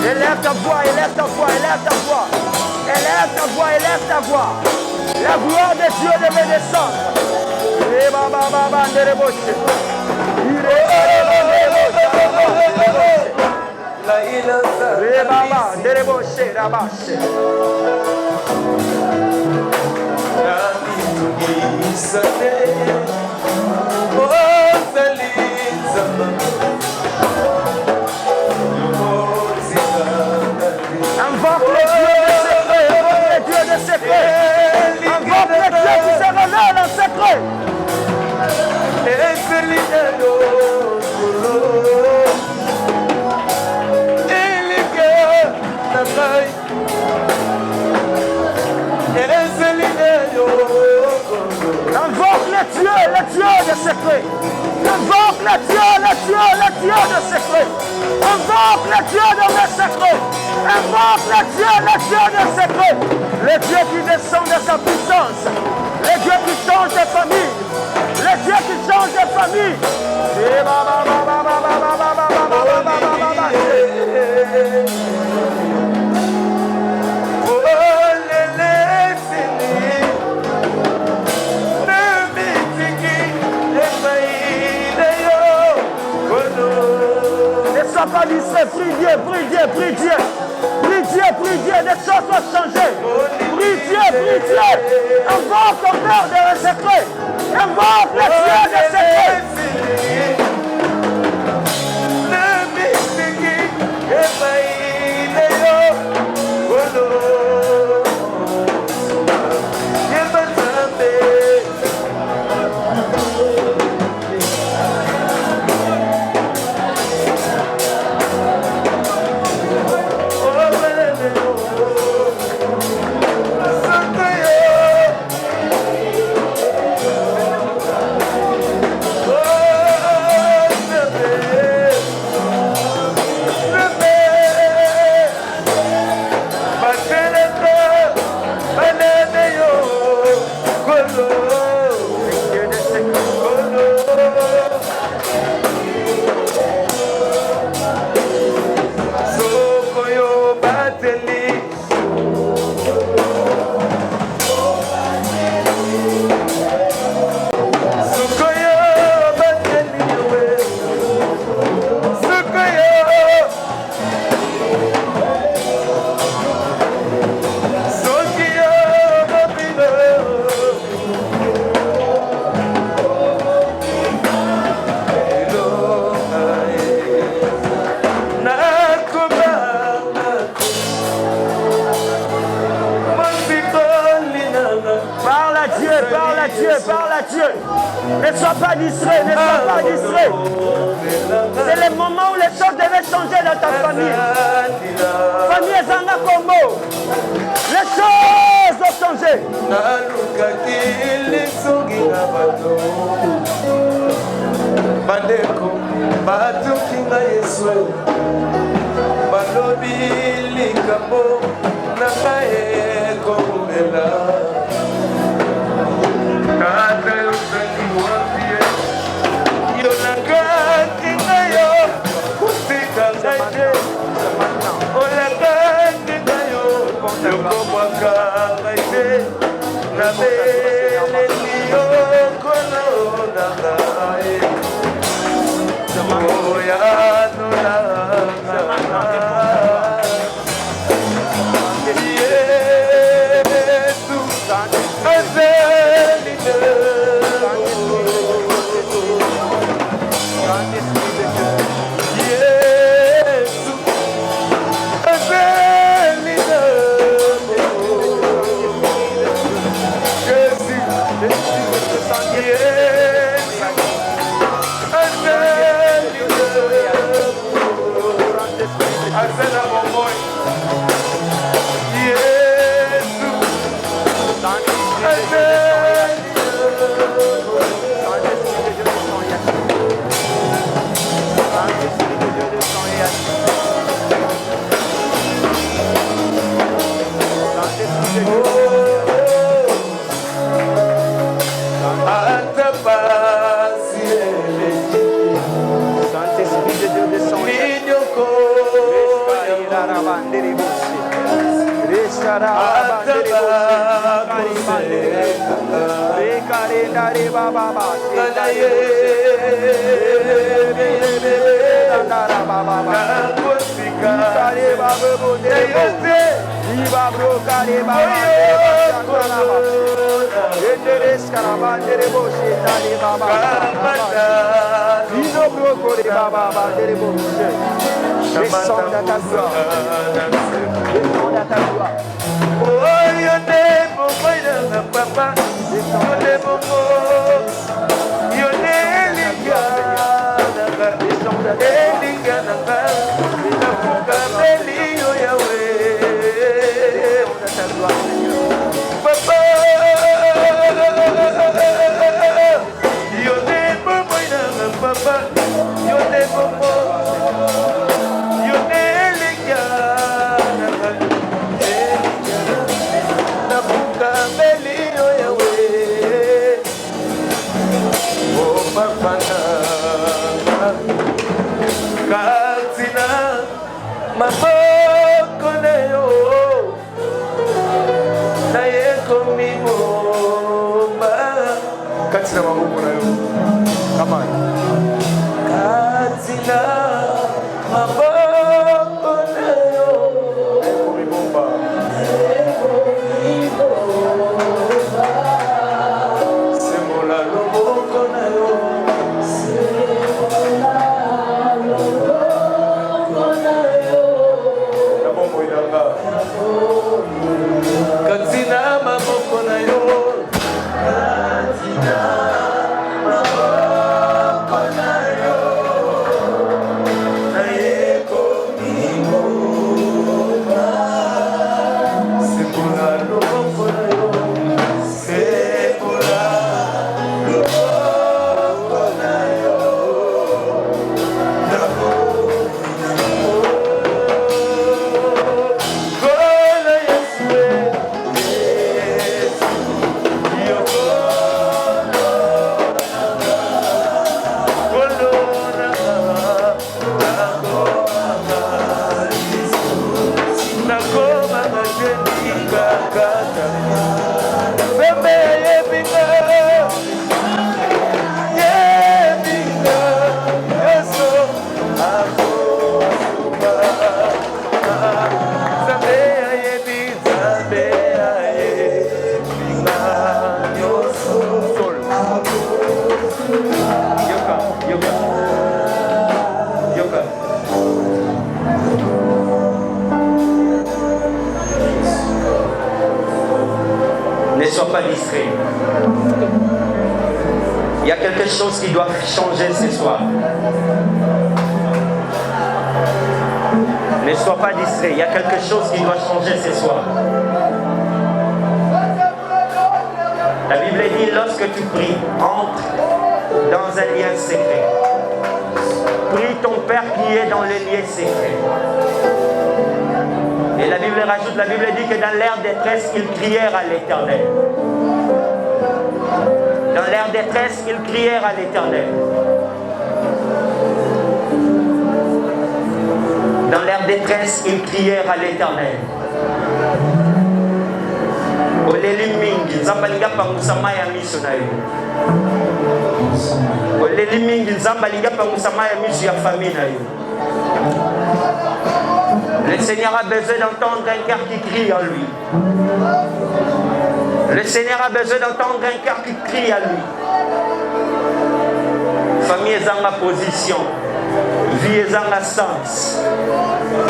Speaker 1: Élève ta voix, élève ta voix, élève ta voix. Élève ta voix, élève ta voix. La gloire de Dieu devait descendre. Invoque les dieux de secret. Invoque les dieux qui se révèlent en secret. Invoque les dieux de secret. Invoque les dieux de secret. Invoque les dieux de mes secrets. Invoque les dieux de secret. Les dieux qui descendent de sa puissance. Les dieux qui changent de famille. Les dieux qui changent de famille. Ne sois pas distrait, prie Dieu, prie Dieu, prie Dieu. Prie Dieu, prie Dieu, les choses vont changer. Prie Dieu, prie Dieu. Invoque ton Père de secret. Invoque les dieux de secret. Parle à Dieu. Ne sois pas distrait, ne sois pas distrait. C'est le moment où les choses devaient changer dans ta famille. Famille Zanga Combo. Les choses ont changé. Il y a quelque chose qui doit changer ce soir. Ne sois pas distrait. Il y a quelque chose qui doit changer ce soir. La Bible dit, lorsque tu pries, entre dans un lien secret. Prie ton Père qui est dans le lien secret. Et la Bible rajoute, la Bible dit que dans leur détresse, ils crièrent à l'Éternel. Dans leur détresse, ils crièrent à l'Éternel. Dans leur détresse, ils crièrent à l'Éternel. oleli mingi nzambe alinga pangusa mai ya miso na yo oleli mingi nzambe alinga pangusa mai ya miso ya famille na yo. Le Seigneur a besoin d'entendre un cœur qui crie en lui. Le Seigneur a besoin d'entendre un cœur qui crie à lui. Famille est dans la position. Vie est dans la sens.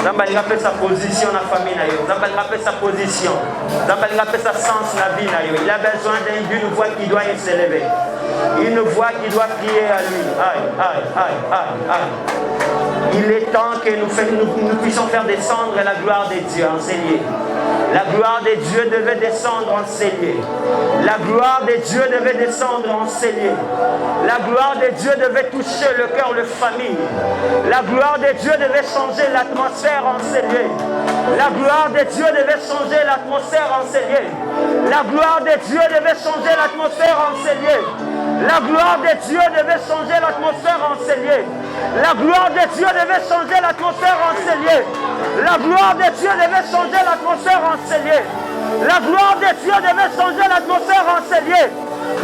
Speaker 1: Zambali rappelle sa position dans la famille. Zambali rappelle sa position. Zambali rappelle sa sens dans la vie. Il a besoin d'une voix qui doit s'élever. Une voix qui doit crier à lui. Aïe, aïe, aïe, aïe, aïe. Il est temps que nous puissions faire descendre la gloire de Dieu en ces lieux. La gloire de Dieu devait descendre en ces lieux. La gloire de Dieu devait descendre en ces lieux. La gloire de Dieu devait toucher le cœur de famille. La gloire de Dieu devait changer l'atmosphère en ces lieux. La gloire de Dieu devait changer l'atmosphère en ces lieux. La gloire de Dieu devait changer l'atmosphère en ces lieux. La gloire de Dieu devait changer l'atmosphère en ces lieux. La gloire de Dieu devait changer l'atmosphère en ces lieux. La gloire de Dieu devait changer l'atmosphère en ces lieux. La gloire de Dieu devait changer l'atmosphère en ces lieux.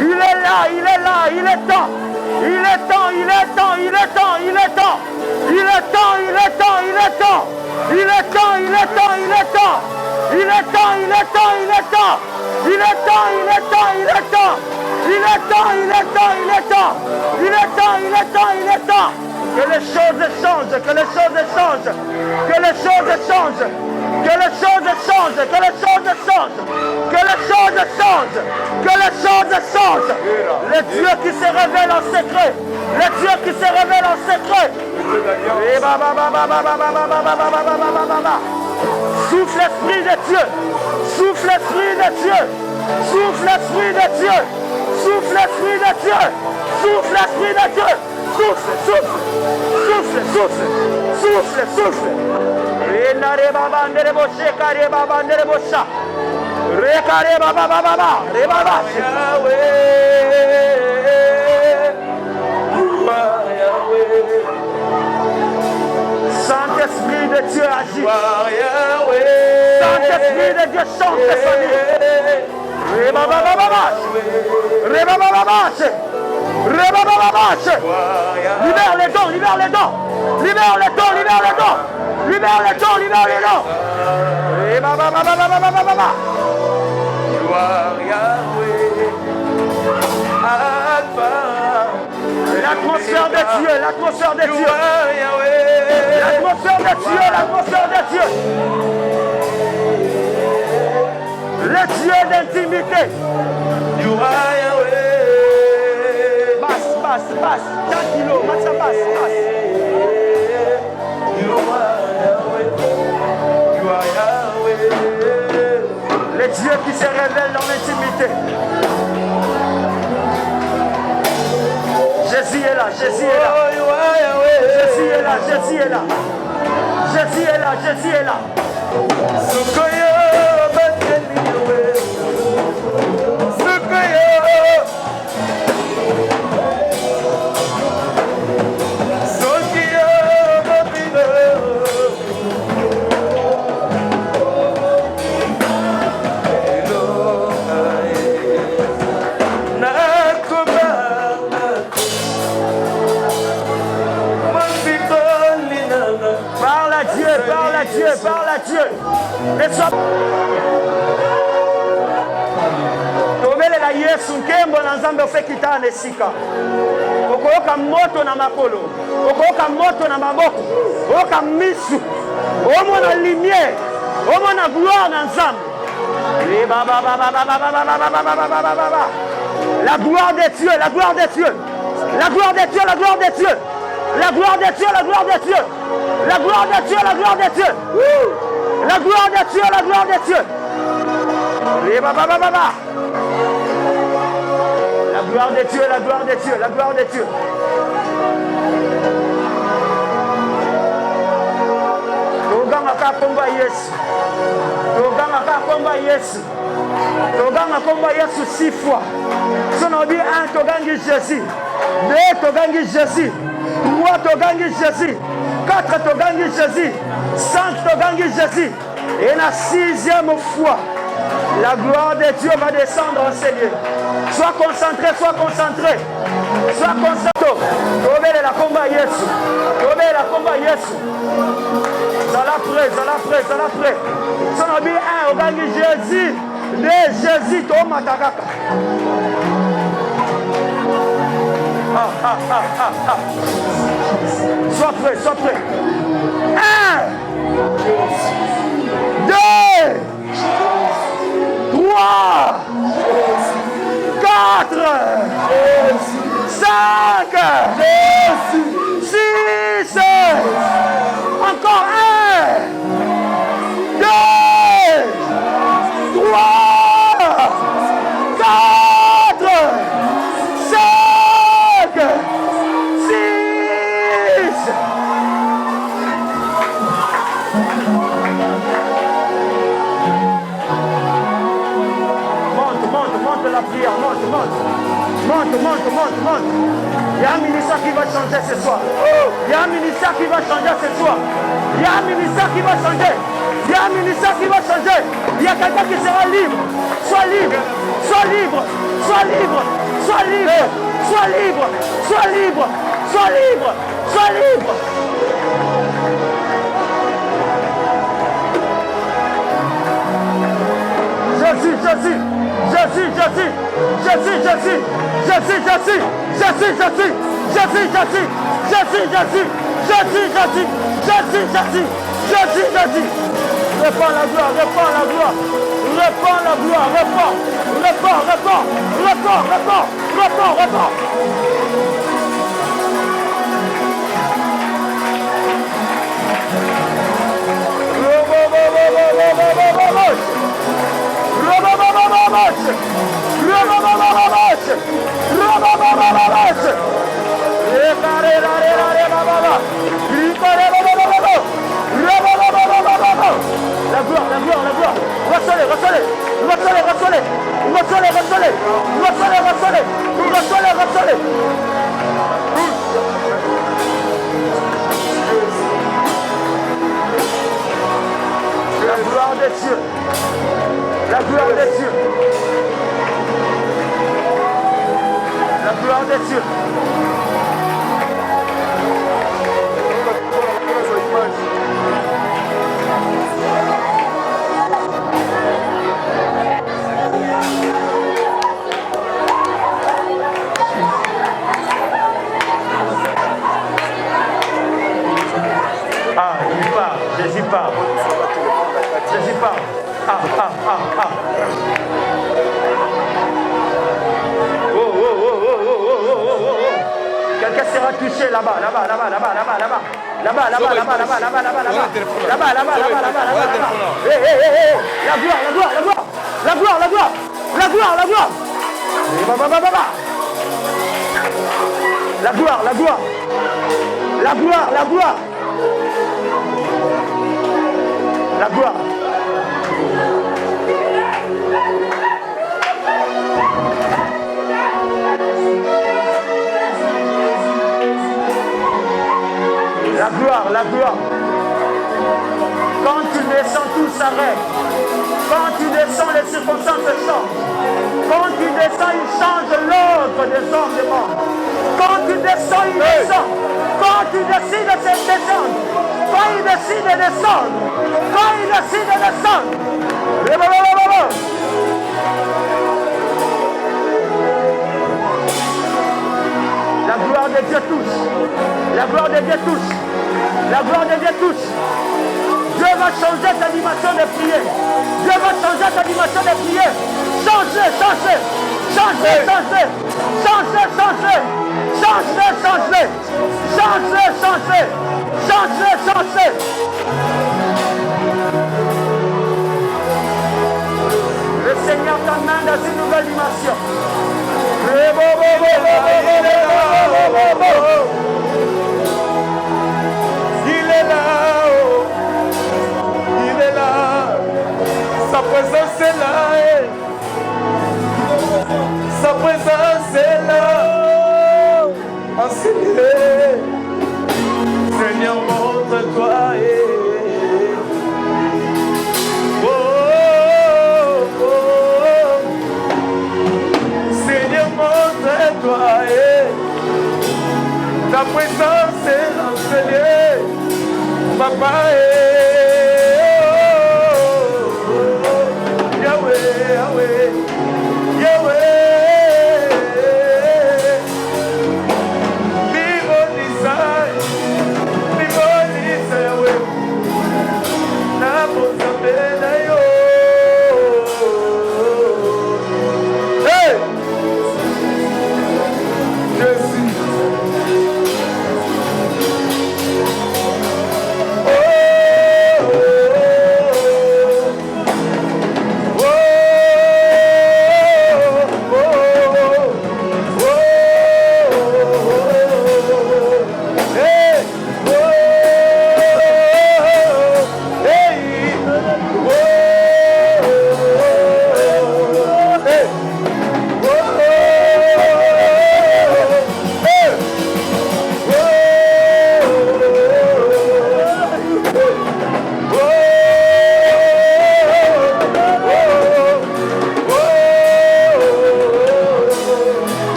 Speaker 1: Il est là, il est là, il est temps. Il est temps, il est temps, il est temps, il est temps. Il est temps, il est temps, il est temps. Il est temps, il est temps, il est temps. Il est temps, il est temps, il est temps. Il est temps, il est temps, il est temps. Il est temps, il est temps, il est temps. Il est temps, il est temps, il est temps. Que les choses changent, que les choses changent. Que les choses changent. Que les choses changent, que les choses changent. Que les choses changent. Que les choses changent. Le Dieu qui se révèle en secret. Le Dieu qui se révèle en secret. Souffle l'esprit de Dieu. Souffle l'esprit de Dieu. Souffle l'esprit de Dieu. Souffle l'esprit de Dieu. Souffle l'esprit de Dieu. Souffle, souffle. Souffle, souffle. Souffle, souffle. Renare baba ndere boshe kare baba ndere bosha. Rekare baba baba. Re baba. Saint-Esprit de Dieu agit. Saint-Esprit de Dieu chante son vie. Libère les dons, libère les dons. Libère les dons, libère les dons. Libère les dons, libère les dons. L'atmosphère de Dieu, l'atmosphère de Dieu. L'atmosphère de Dieu, l'atmosphère de Dieu. Le Dieu d'intimité. Basse, basse, basse. Tranquillo, matcha basse, basse. Le Dieu qui se révèle dans l'intimité. Jésus est là, Jésus est là. Jésus est là, Jésus est là. Jésus est là, Jésus est là. Parle à Dieu. Tobelela Yesu nkembo na Nzambe ofekita na esika. Okoyoka moto na makolo. Okoyoka moto na maboko. Okoyoka misu. Omona lumière. Omona gloire na Nzambe. La gloire de Dieu, la gloire de Dieu. La gloire de Dieu, la gloire de Dieu. La gloire de Dieu, la gloire de Dieu. La gloire de Dieu, la gloire de Dieu. La gloire de Dieu, la gloire de Dieu. La gloire de Dieu, la gloire de Dieu, la gloire de Dieu. Toganga ka komba Yesu. Toganga ka komba Yesu. Toganga komba Yesu 6 fois. Si on dit 1, togangi Jésus. 2, togangi Jésus. 3, togangi Jésus. 4, togangi Jésus. 5, togangi Jésus. Et la 6e fois, La gloire de Dieu va descendre en ces lieux. Sois concentré, sois concentré. Sois concentré. Obéis la combat Yesu. Obéis la combat Yesu. Zala prêt, zala prêt, zala prêt. Son ami un, au gagne Jésus. Jésus, toi, Matakaka. Sois prêt, sois prêt. 1, 2, 3, 4, 5, 6, encore 1, 2, 3, 4, 5, 6. Monte la prière, monte. Il y a un ministère qui va changer ce soir. Il y a un ministère qui va changer ce soir. Il y a un ministère qui va changer. Il y a un ministère qui va changer. Il y a quelqu'un qui sera libre. Sois libre. Sois libre. Sois libre. Sois libre. Sois libre. Sois libre. Sois libre. Sois libre. Jésus. Répands la gloire. La gloire. Reçois-les. La gloire de Dieu. La gloire de Dieu. La gloire de Dieu. Ah, il part. Jésus part. Quelqu'un sera touché là-bas. La gloire. La gloire. Quand tu descends, tout s'arrête. Quand tu descends, les circonstances changent. Quand tu descends, il change l'ordre des hommes du monde. Quand tu descends, il descend. Quand tu décides de descendre. Quand il décide de descendre. La gloire de Dieu touche. La gloire de Dieu touche. Dieu va changer ta dimension de prière. Changez. Le Seigneur t'emmène dans une nouvelle dimension.
Speaker 3: Il est là. Sa présence est là. Sa présence est là. Enseignez. Seigneur, montre-toi. Oh. Ta présence est enseignée. Papa Yahweh, Yahweh, Yahweh.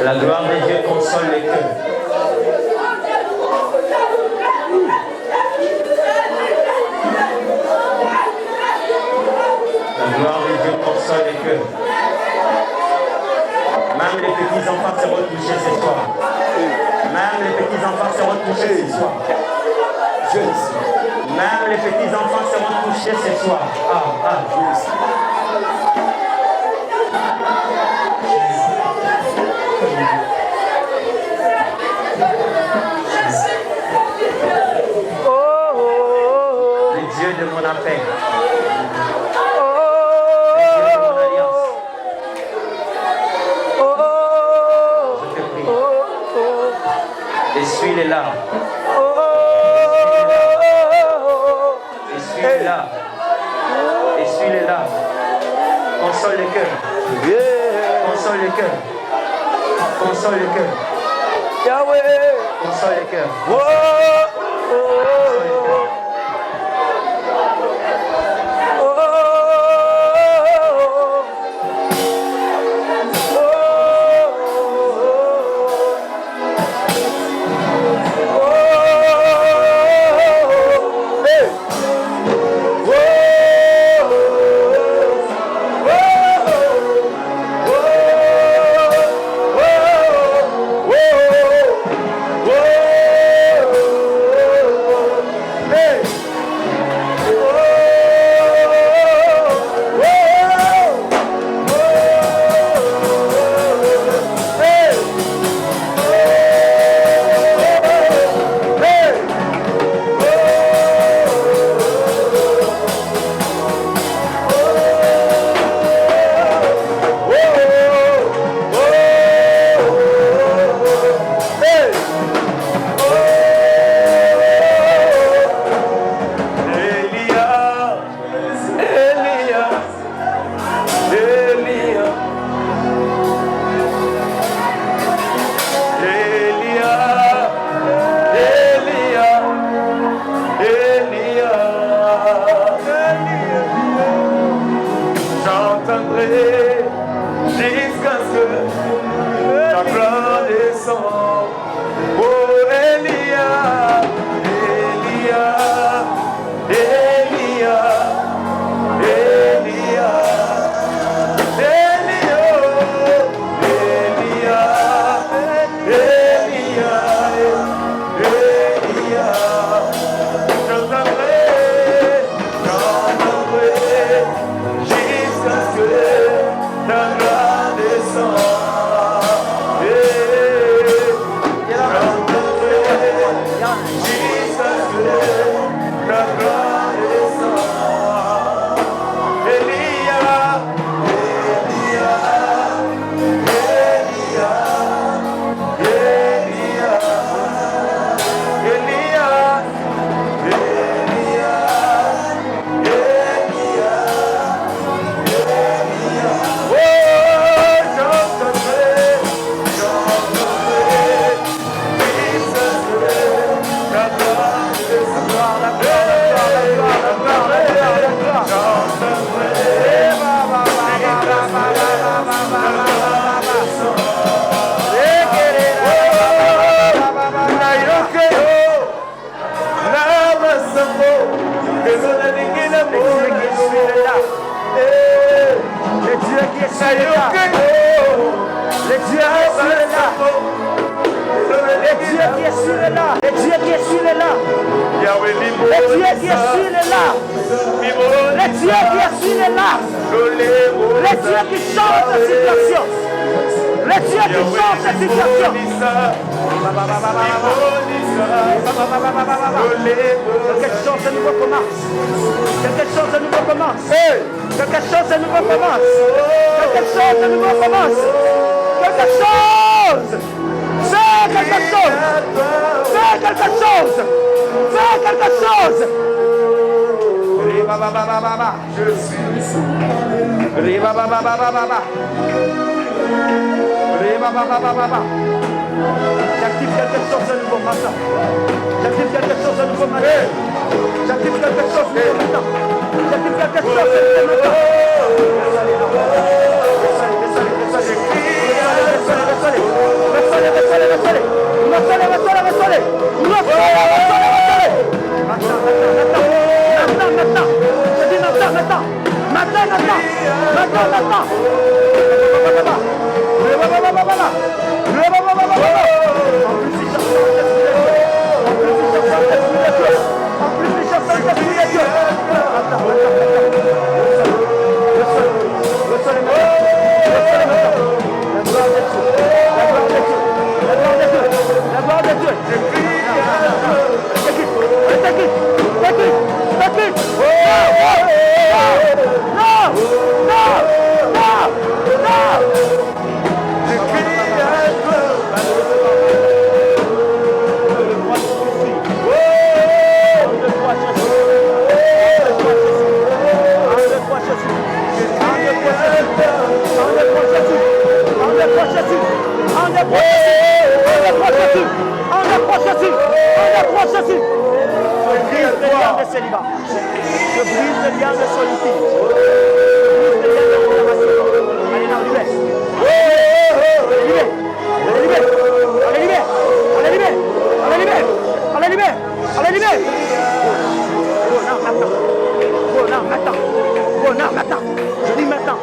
Speaker 1: La gloire de Dieu console les cœurs. La gloire de Dieu console les cœurs. Même les petits enfants seront touchés ce soir. Même les petits enfants seront touchés ce soir. Même les petits enfants seront touchés ce soir. Le Dieu de mon appel. Le Dieu de mon alliance. Je te prie. Essuie les larmes. Essuie les larmes. Essuie les larmes. Console le cœur. Console le cœur. Console le cœur.
Speaker 3: Yahweh.
Speaker 1: Console le cœur.
Speaker 3: Hey!
Speaker 1: Le Dieu qui essuie les larmes. Le Dieu qui essuie les larmes. Le Dieu qui change la situation. Le Dieu qui change la situation. Quelque chose de nouveau commence. Quelque chose de nouveau commence. Quelque chose de nouveau commence. Quelque chose de nouveau commence. Quelque chose. Fais quelque chose. Fais quelque chose. Fais quelque chose. Je suis. J'active quelque chose de nouveau maintenant. J'active quelque chose de nouveau maintenant. J'active quelque chose de nouveau maintenant. J'active quelque chose de nouveau maintenant. Je brise le lien de solitude. Je brise le lien de réclamation. Allez, non, libère. Allez, libère. Allez, libère. Allez, libère. Allez, libère. Allez, libère. Allez, libère. Oh non, maintenant. Oh non, maintenant. Oh non, maintenant. Je dis maintenant.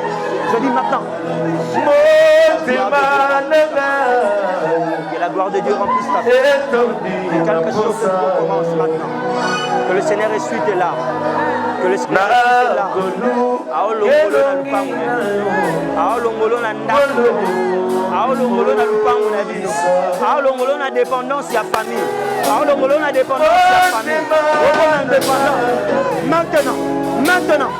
Speaker 1: Je dis maintenant. Que la gloire de Dieu remplisse ta vie. Que quelque chose de nouveau commence maintenant. Que le Seigneur essuie tes larmes. Que le Seigneur essuie tes larmes. Aolongolo na lupango na bino. Aolongolo na ndako. Aolongolo na lupango na bino. Aolongolo na dépendance ya famille. Aolongolo na dépendance ya famille. Aolongolo na dépendance. Maintenant. Maintenant.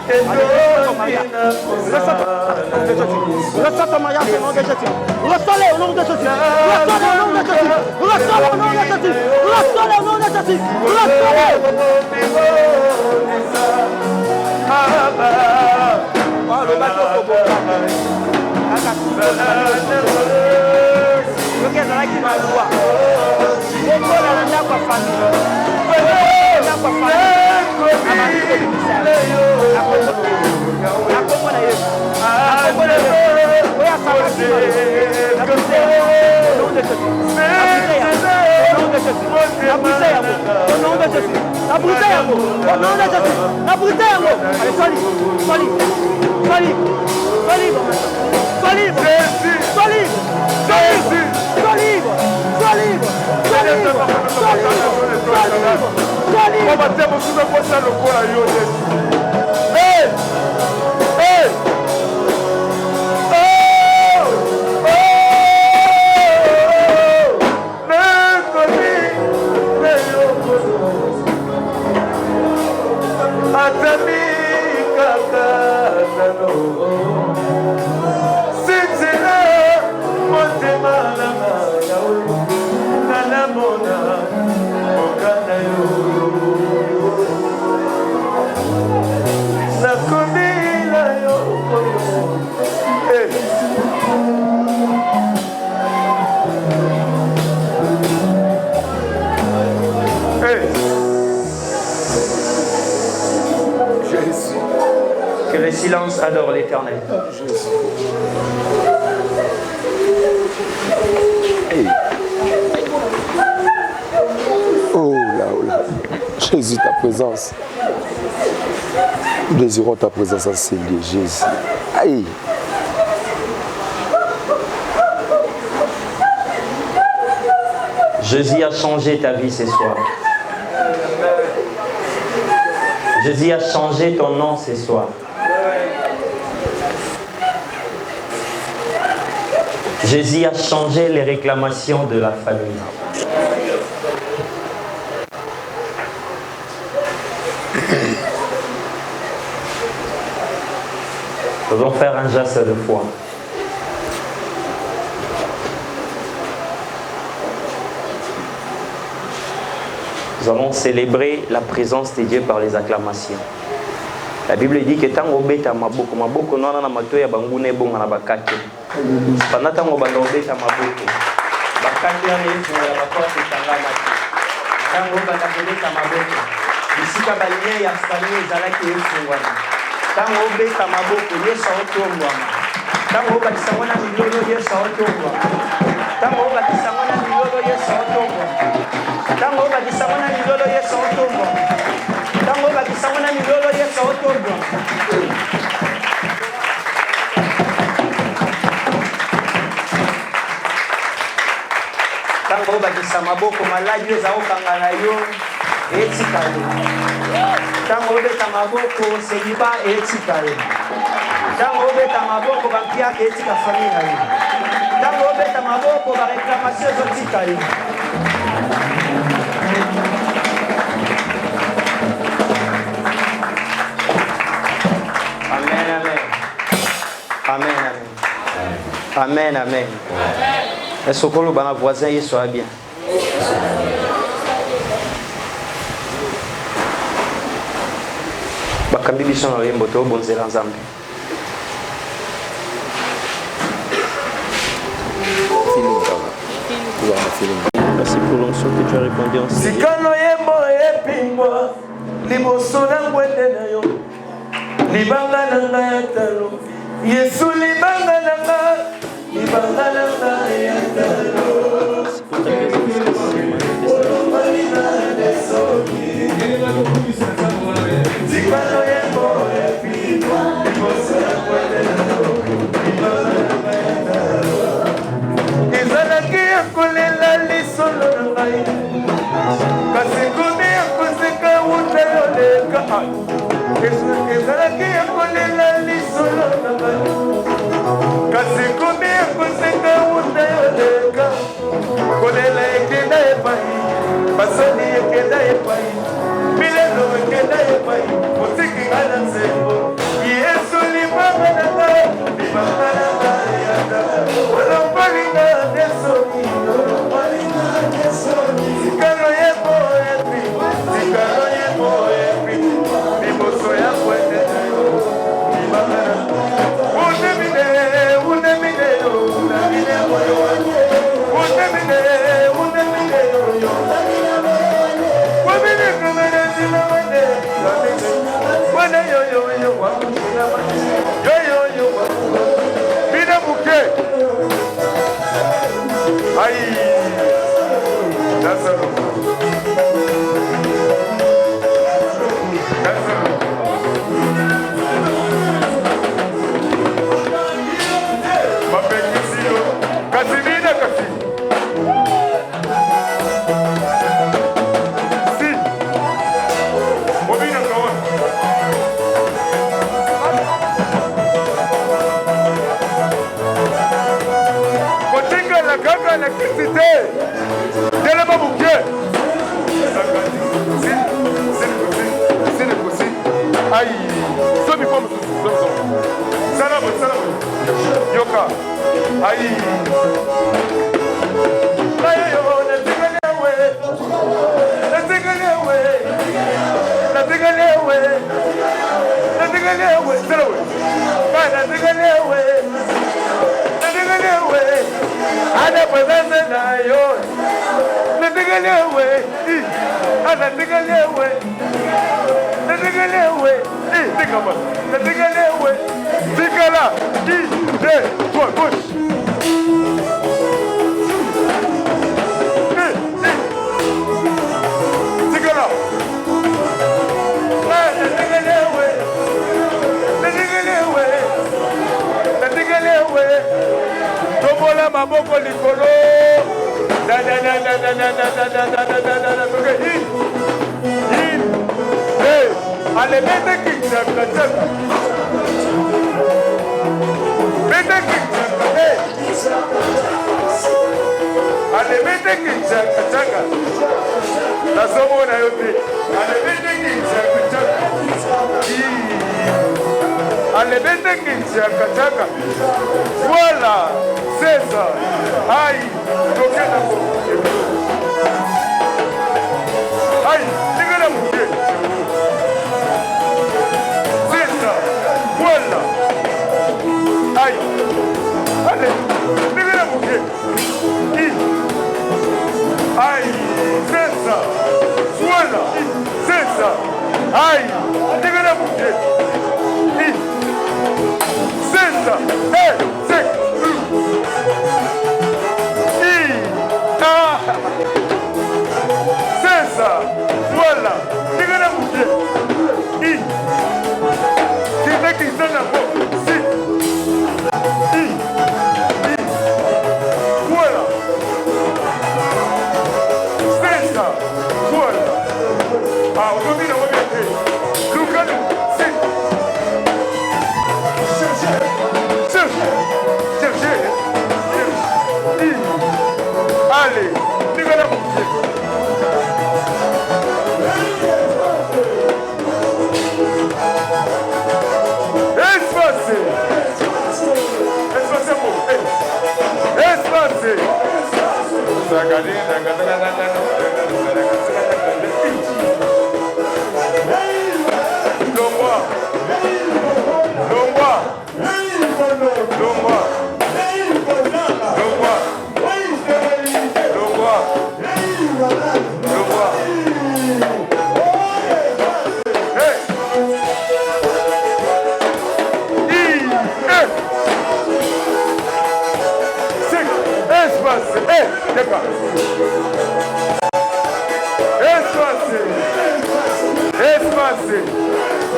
Speaker 1: Reçois ton mariage au nom de Jésus. Reçois-le au nom de Jésus. Reçois-le au nom de Jésus. Reçois-le au nom de Jésus. Reçois-le au nom de Jésus. Reçois-le.
Speaker 2: Que le silence adore l'Éternel.
Speaker 4: Hey. Oh là, oh là. Jésus, ta présence. Nous désirons ta présence en Seigneur Jésus. Aïe.
Speaker 1: Jésus a changé ta vie ce soir. Jésus a changé ton nom ce soir. Jésus a changé les réclamations de la famille. Nous allons faire un geste de foi. Nous allons célébrer la présence de Dieu par les acclamations. La Bible dit que tant obeta maboko maboko nona na mato ya bangune bonga na bakate. Pendant tant obanda obeta maboko. Bakate ya yesu ya bakwate tangana. Tant obanda obeta maboko. Bisika balie ya famille ezalaki yesu wana. Tant obeta maboko yesu otombwa. Tant obata mwana milolo yesu otombwa. Tant obata mwana milolo yesu otombwa. Tant obata mwana milolo yesu otombwa. Tango bakisangana milolo yesu otombwa. Tango bakisa maboko maladi eza okangana yo etika yo. Tango obeta maboko seliba etika yo. Tango obeta maboko bampia etika famille na yo. Tango obeta maboko ba réclamation zotika yo. Amen, amen. Amen, amen. Est-ce que le voisin y soit bien? Bakambi biso na yembo to bonzela nzambe. Merci pour l'onction que tu as répondu en Seigneur.
Speaker 3: Sikano yembo epingwa liboso na ngwende na yo. Libanga na ngayatalo. Yesu libanga nanga, libanga nanga yatalo. Zikano yembo epingwa, liboso na ngwende na yo, libanga nanga yatalo. Ezalaki ya kolela lisolo na ngai, kasi ngumi ya koseka wuta yoleka. Ezalaki ya kolela lisolo na ngai, kasi ngumi ya koseka wuta yoleka. Kolela ekenda epai, basoni ekenda epai, milelo ekenda epai, motiki nga na nzembo. Yesu libanga na ngai, libanga na ngai yatala. Olompalinga desoni, olompalinga desoni. Sikalo yebo epi, sikalo yebo epi, liboso ya kwete na yo, libanga na ngai. Unemine yo, unemine moyo wangu. Unemine yo, wabine kumene zina wende, wende yo yo yo wangu zina wende, yo yo yo wangu. Bina buke. Aïe, Lazaro. Mapekisio, kasimina kasi. Si, mobina kawan. Kotinga la gaga la kisite. Dele babuke. Aïe, somi pomme, salamo, salamo, yoka, aïe. Aïe, yo, na tigalewe, na tigalewe, na tigalewe, na tigalewe, salawe, na tigalewe, na tigalewe, ana pasase na yo, na tigalewe, ana tigalewe. Natigalewe, tikama, natigalewe, tikala, toi, gauche. Tikala. Natigalewe, natigalewe, natigalewe. Tomola maboko likolo. Da. Allez, mettez qui tchaka tchaka. Mettez qui tchaka. Allez, mettez qui tchaka tchaka. La somme on a yoté. Allez, mettez qui tchaka tchaka. Allez, mettez qui tchaka tchaka. Voilà, c'est ça. Aïe, toquez la peau. Aïe, toquez la peau. C'est ça. Voilà. Aïe. Allez, toquez la peau. Aïe, c'est ça. Voilà, c'est ça. Aïe, toquez la peau. C'est ça. Hey, c'est c'est ça. Voilà. C'est que la bouche. C'est ça qui sonne la peau. Voilà. C'est ça. Voilà. Ah, on dit la vérité. Lucas, c'est. Cherchez. Allez, c'est que la bouche.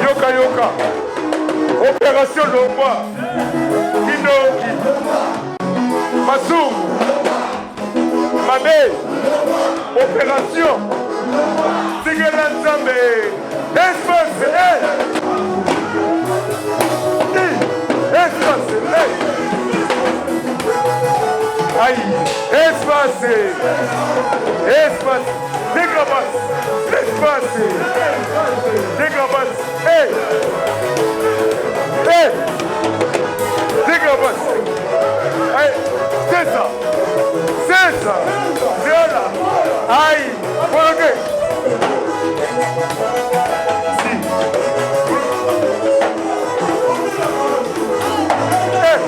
Speaker 3: Yoka Yoka. Opération Lomba. Kinoki. Massoum. Mame. Opération. Sigela Nzambe. Espace. Espace. Aïe. Espace. Espace. Dégrabas. Espace. Dégrabas. Hey. Hey. Dégrabas. Hey. C'est ça. C'est ça. Voilà. Aïe. Voilà. Si. Hey.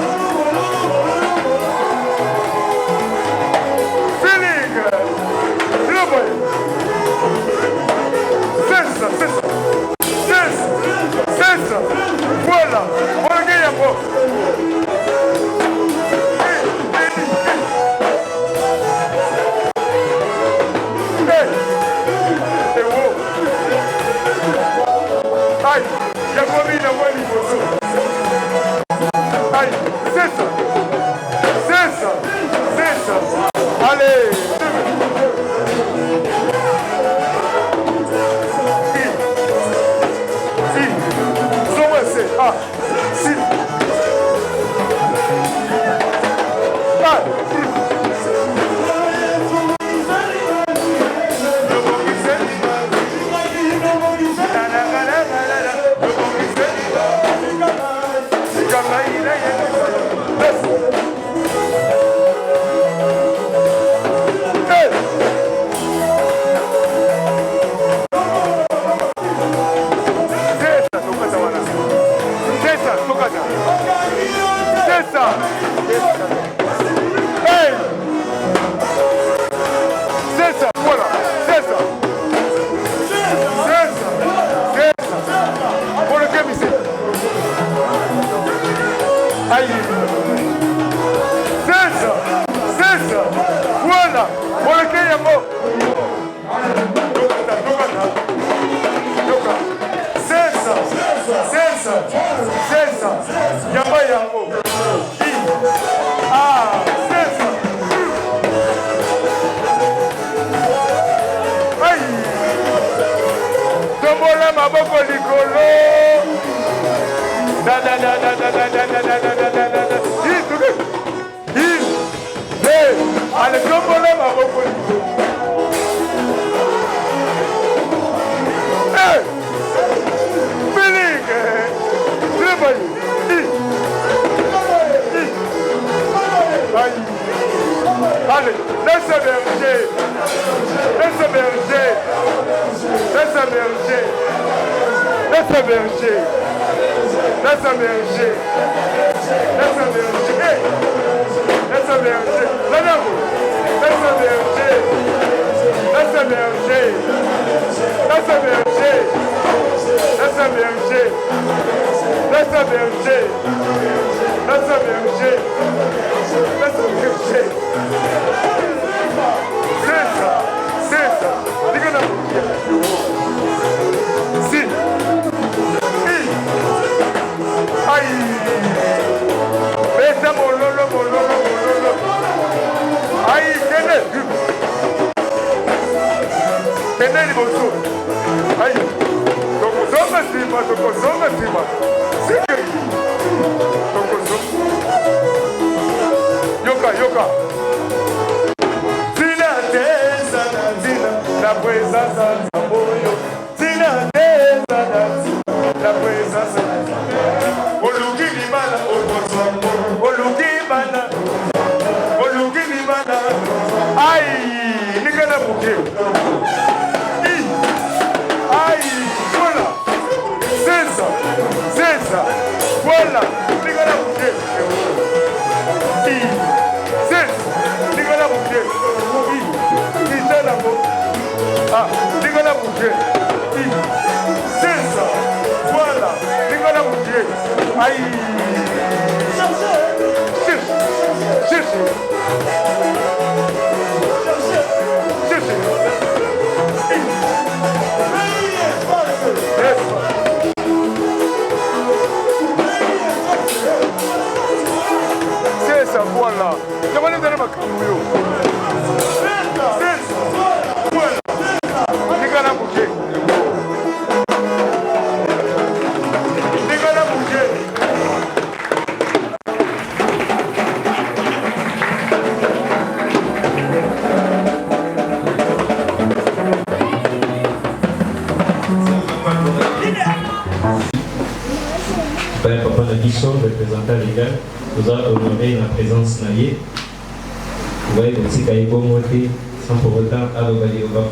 Speaker 3: C'est ça. Voilà. Voilà. Aïe, il y a quoi mis la voix du poteau. Aïe, c'est ça. Allez. Ah, si. Ah. Maboko liko Allez, laisse berger. Laisse berger. Laisse berger. Laisse berger. Laisse berger. Laisse berger. Laisse berger. Laisse berger. Laisse berger. Laisse berger. Laisse berger. Laisse berger. Laisse berger. Laisse berger. C'est ça. Diga na boquinha. Si. Ai. Beta mololo. Ai, kene. Kene ni boso. Ai. Tokosoma sima. Sikiri. Tokosoma. Yoka. La présence de Moyo, Tina Deza, la présence de Oluki Limana, Oluki Limana, aïe, Nicolas Bouquet, aïe, voilà, c'est ça, voilà, Nicolas Bouquet, c'est Nicolas Bouquet, c'est la boue. Ah, Nicolas Bouquet. C'est ça. Voilà. Nicolas Bouquet. Aïe. Cherche. C'est ça, voilà. Je vais aller dans ma camouille.
Speaker 5: représentant légal, nous avons honoré la présence naïe. Vous voyez, aussi qu'il y a sans pour autant avoir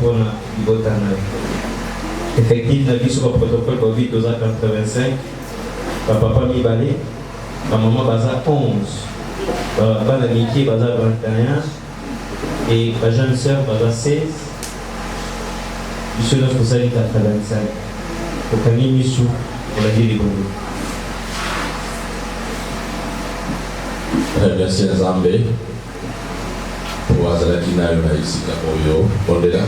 Speaker 5: pour la effectivement, nous sur le protocole COVID 285, papa mi balé, ma maman baza 11, papa l'amitié baza 21 et ma jeune soeur baza 16. Monsieur notre responsabilité à 25. Pour Camille Missou, pour la vie des Bongo.
Speaker 6: Merci à Zambé pour Azalakina et Maïsika Moyo. Bondela.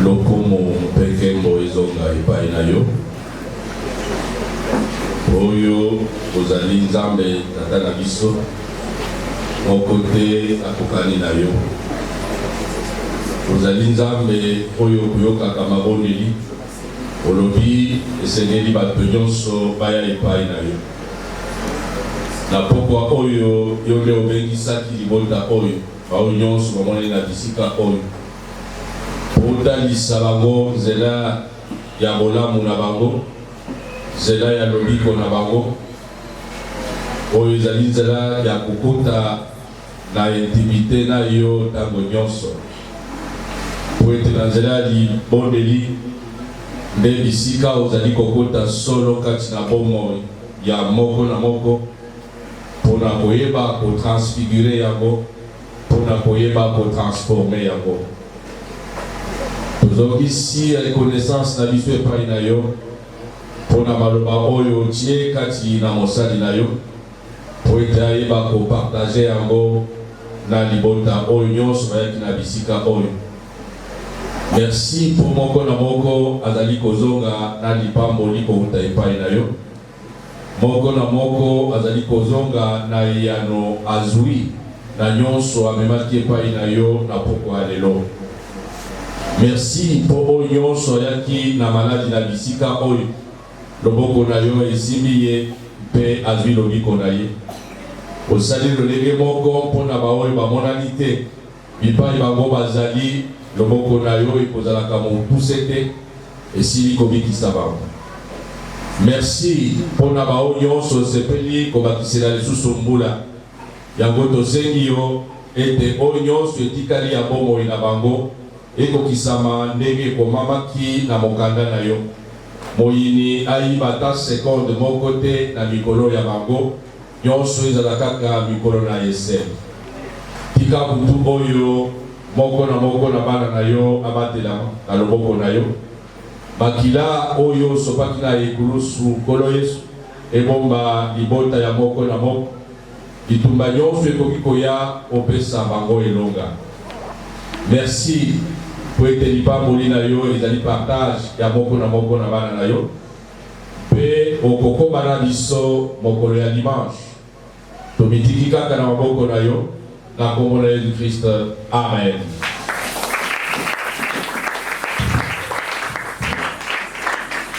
Speaker 6: Lokomo Pekembo Izonga Ipainayo. Oyo ozali Nzambe tata na biso mon côté akokani na yo ozali Nzambe oyo kuyokaka mabondeli olobi esengeli bato nyonso baya epai na yo na pokwa oyo yo nde obengisaki libota oyo bao nyonso bamoni na bisika oyo otalisa bango nzela ya bolamu na bango zela ya lobiko na bango oyo ezali nzela ya kokota na intimité na yo ntango nyonso po ete na nzela ya libondeli nde bisika ozali kokota solo kati na bomoi ya moko na moko mpona koyeba kotransfigure yango mpona koyeba kotransforme yango tozongisi reconnaissance na biso epai na yo mpona maloba oyo otie kati na mosali na yo po ete ayeba kopartage yango na libota oyo nyonso bayaki na bisika oyo merci po moko na moko azali kozonga na lipamboli kouta epai na yo moko na moko azali kozonga na yano azwi na nyonso amemaki epai na yo na poko ya lelo. Merci po oyo nyonso ayaki na maladi na bisika oyo loboko na yo esimbi ye mpe azwi lobiko na ye. Osali lolenge moko mpo na baoyo bamonani te bipai bango bazali loboko na yo ekozalaka mopuse te esili kobikisa bango. Merci mpo na baoyo nyonso sepeli kobakisela lisusu mbula yango tosengi yo ete oyo nyonso etikali ya bomoi na bango ekokisama ndenge ekomamaki na mokanda na yo. Moyini ayiba ata sekonde moko te na mikolo ya bango nyonso ezala kaka mikolo na eseni. Tika butu oyo moko na bana na yo abatela na loboko na yo. Makila oyo sopaki na ekulusu kolo Yesu ebomba libota ya moko na moko. Itumba nyonso ekoki koya opesa bango elonga. Merci po ete lipamboli na yo ezali partage ya moko na bana na yo. Pe okokoma na biso mokolo ya dimanche. Tomitiki kaka na maboko na yo na kombo na Yesu Christ. Amen.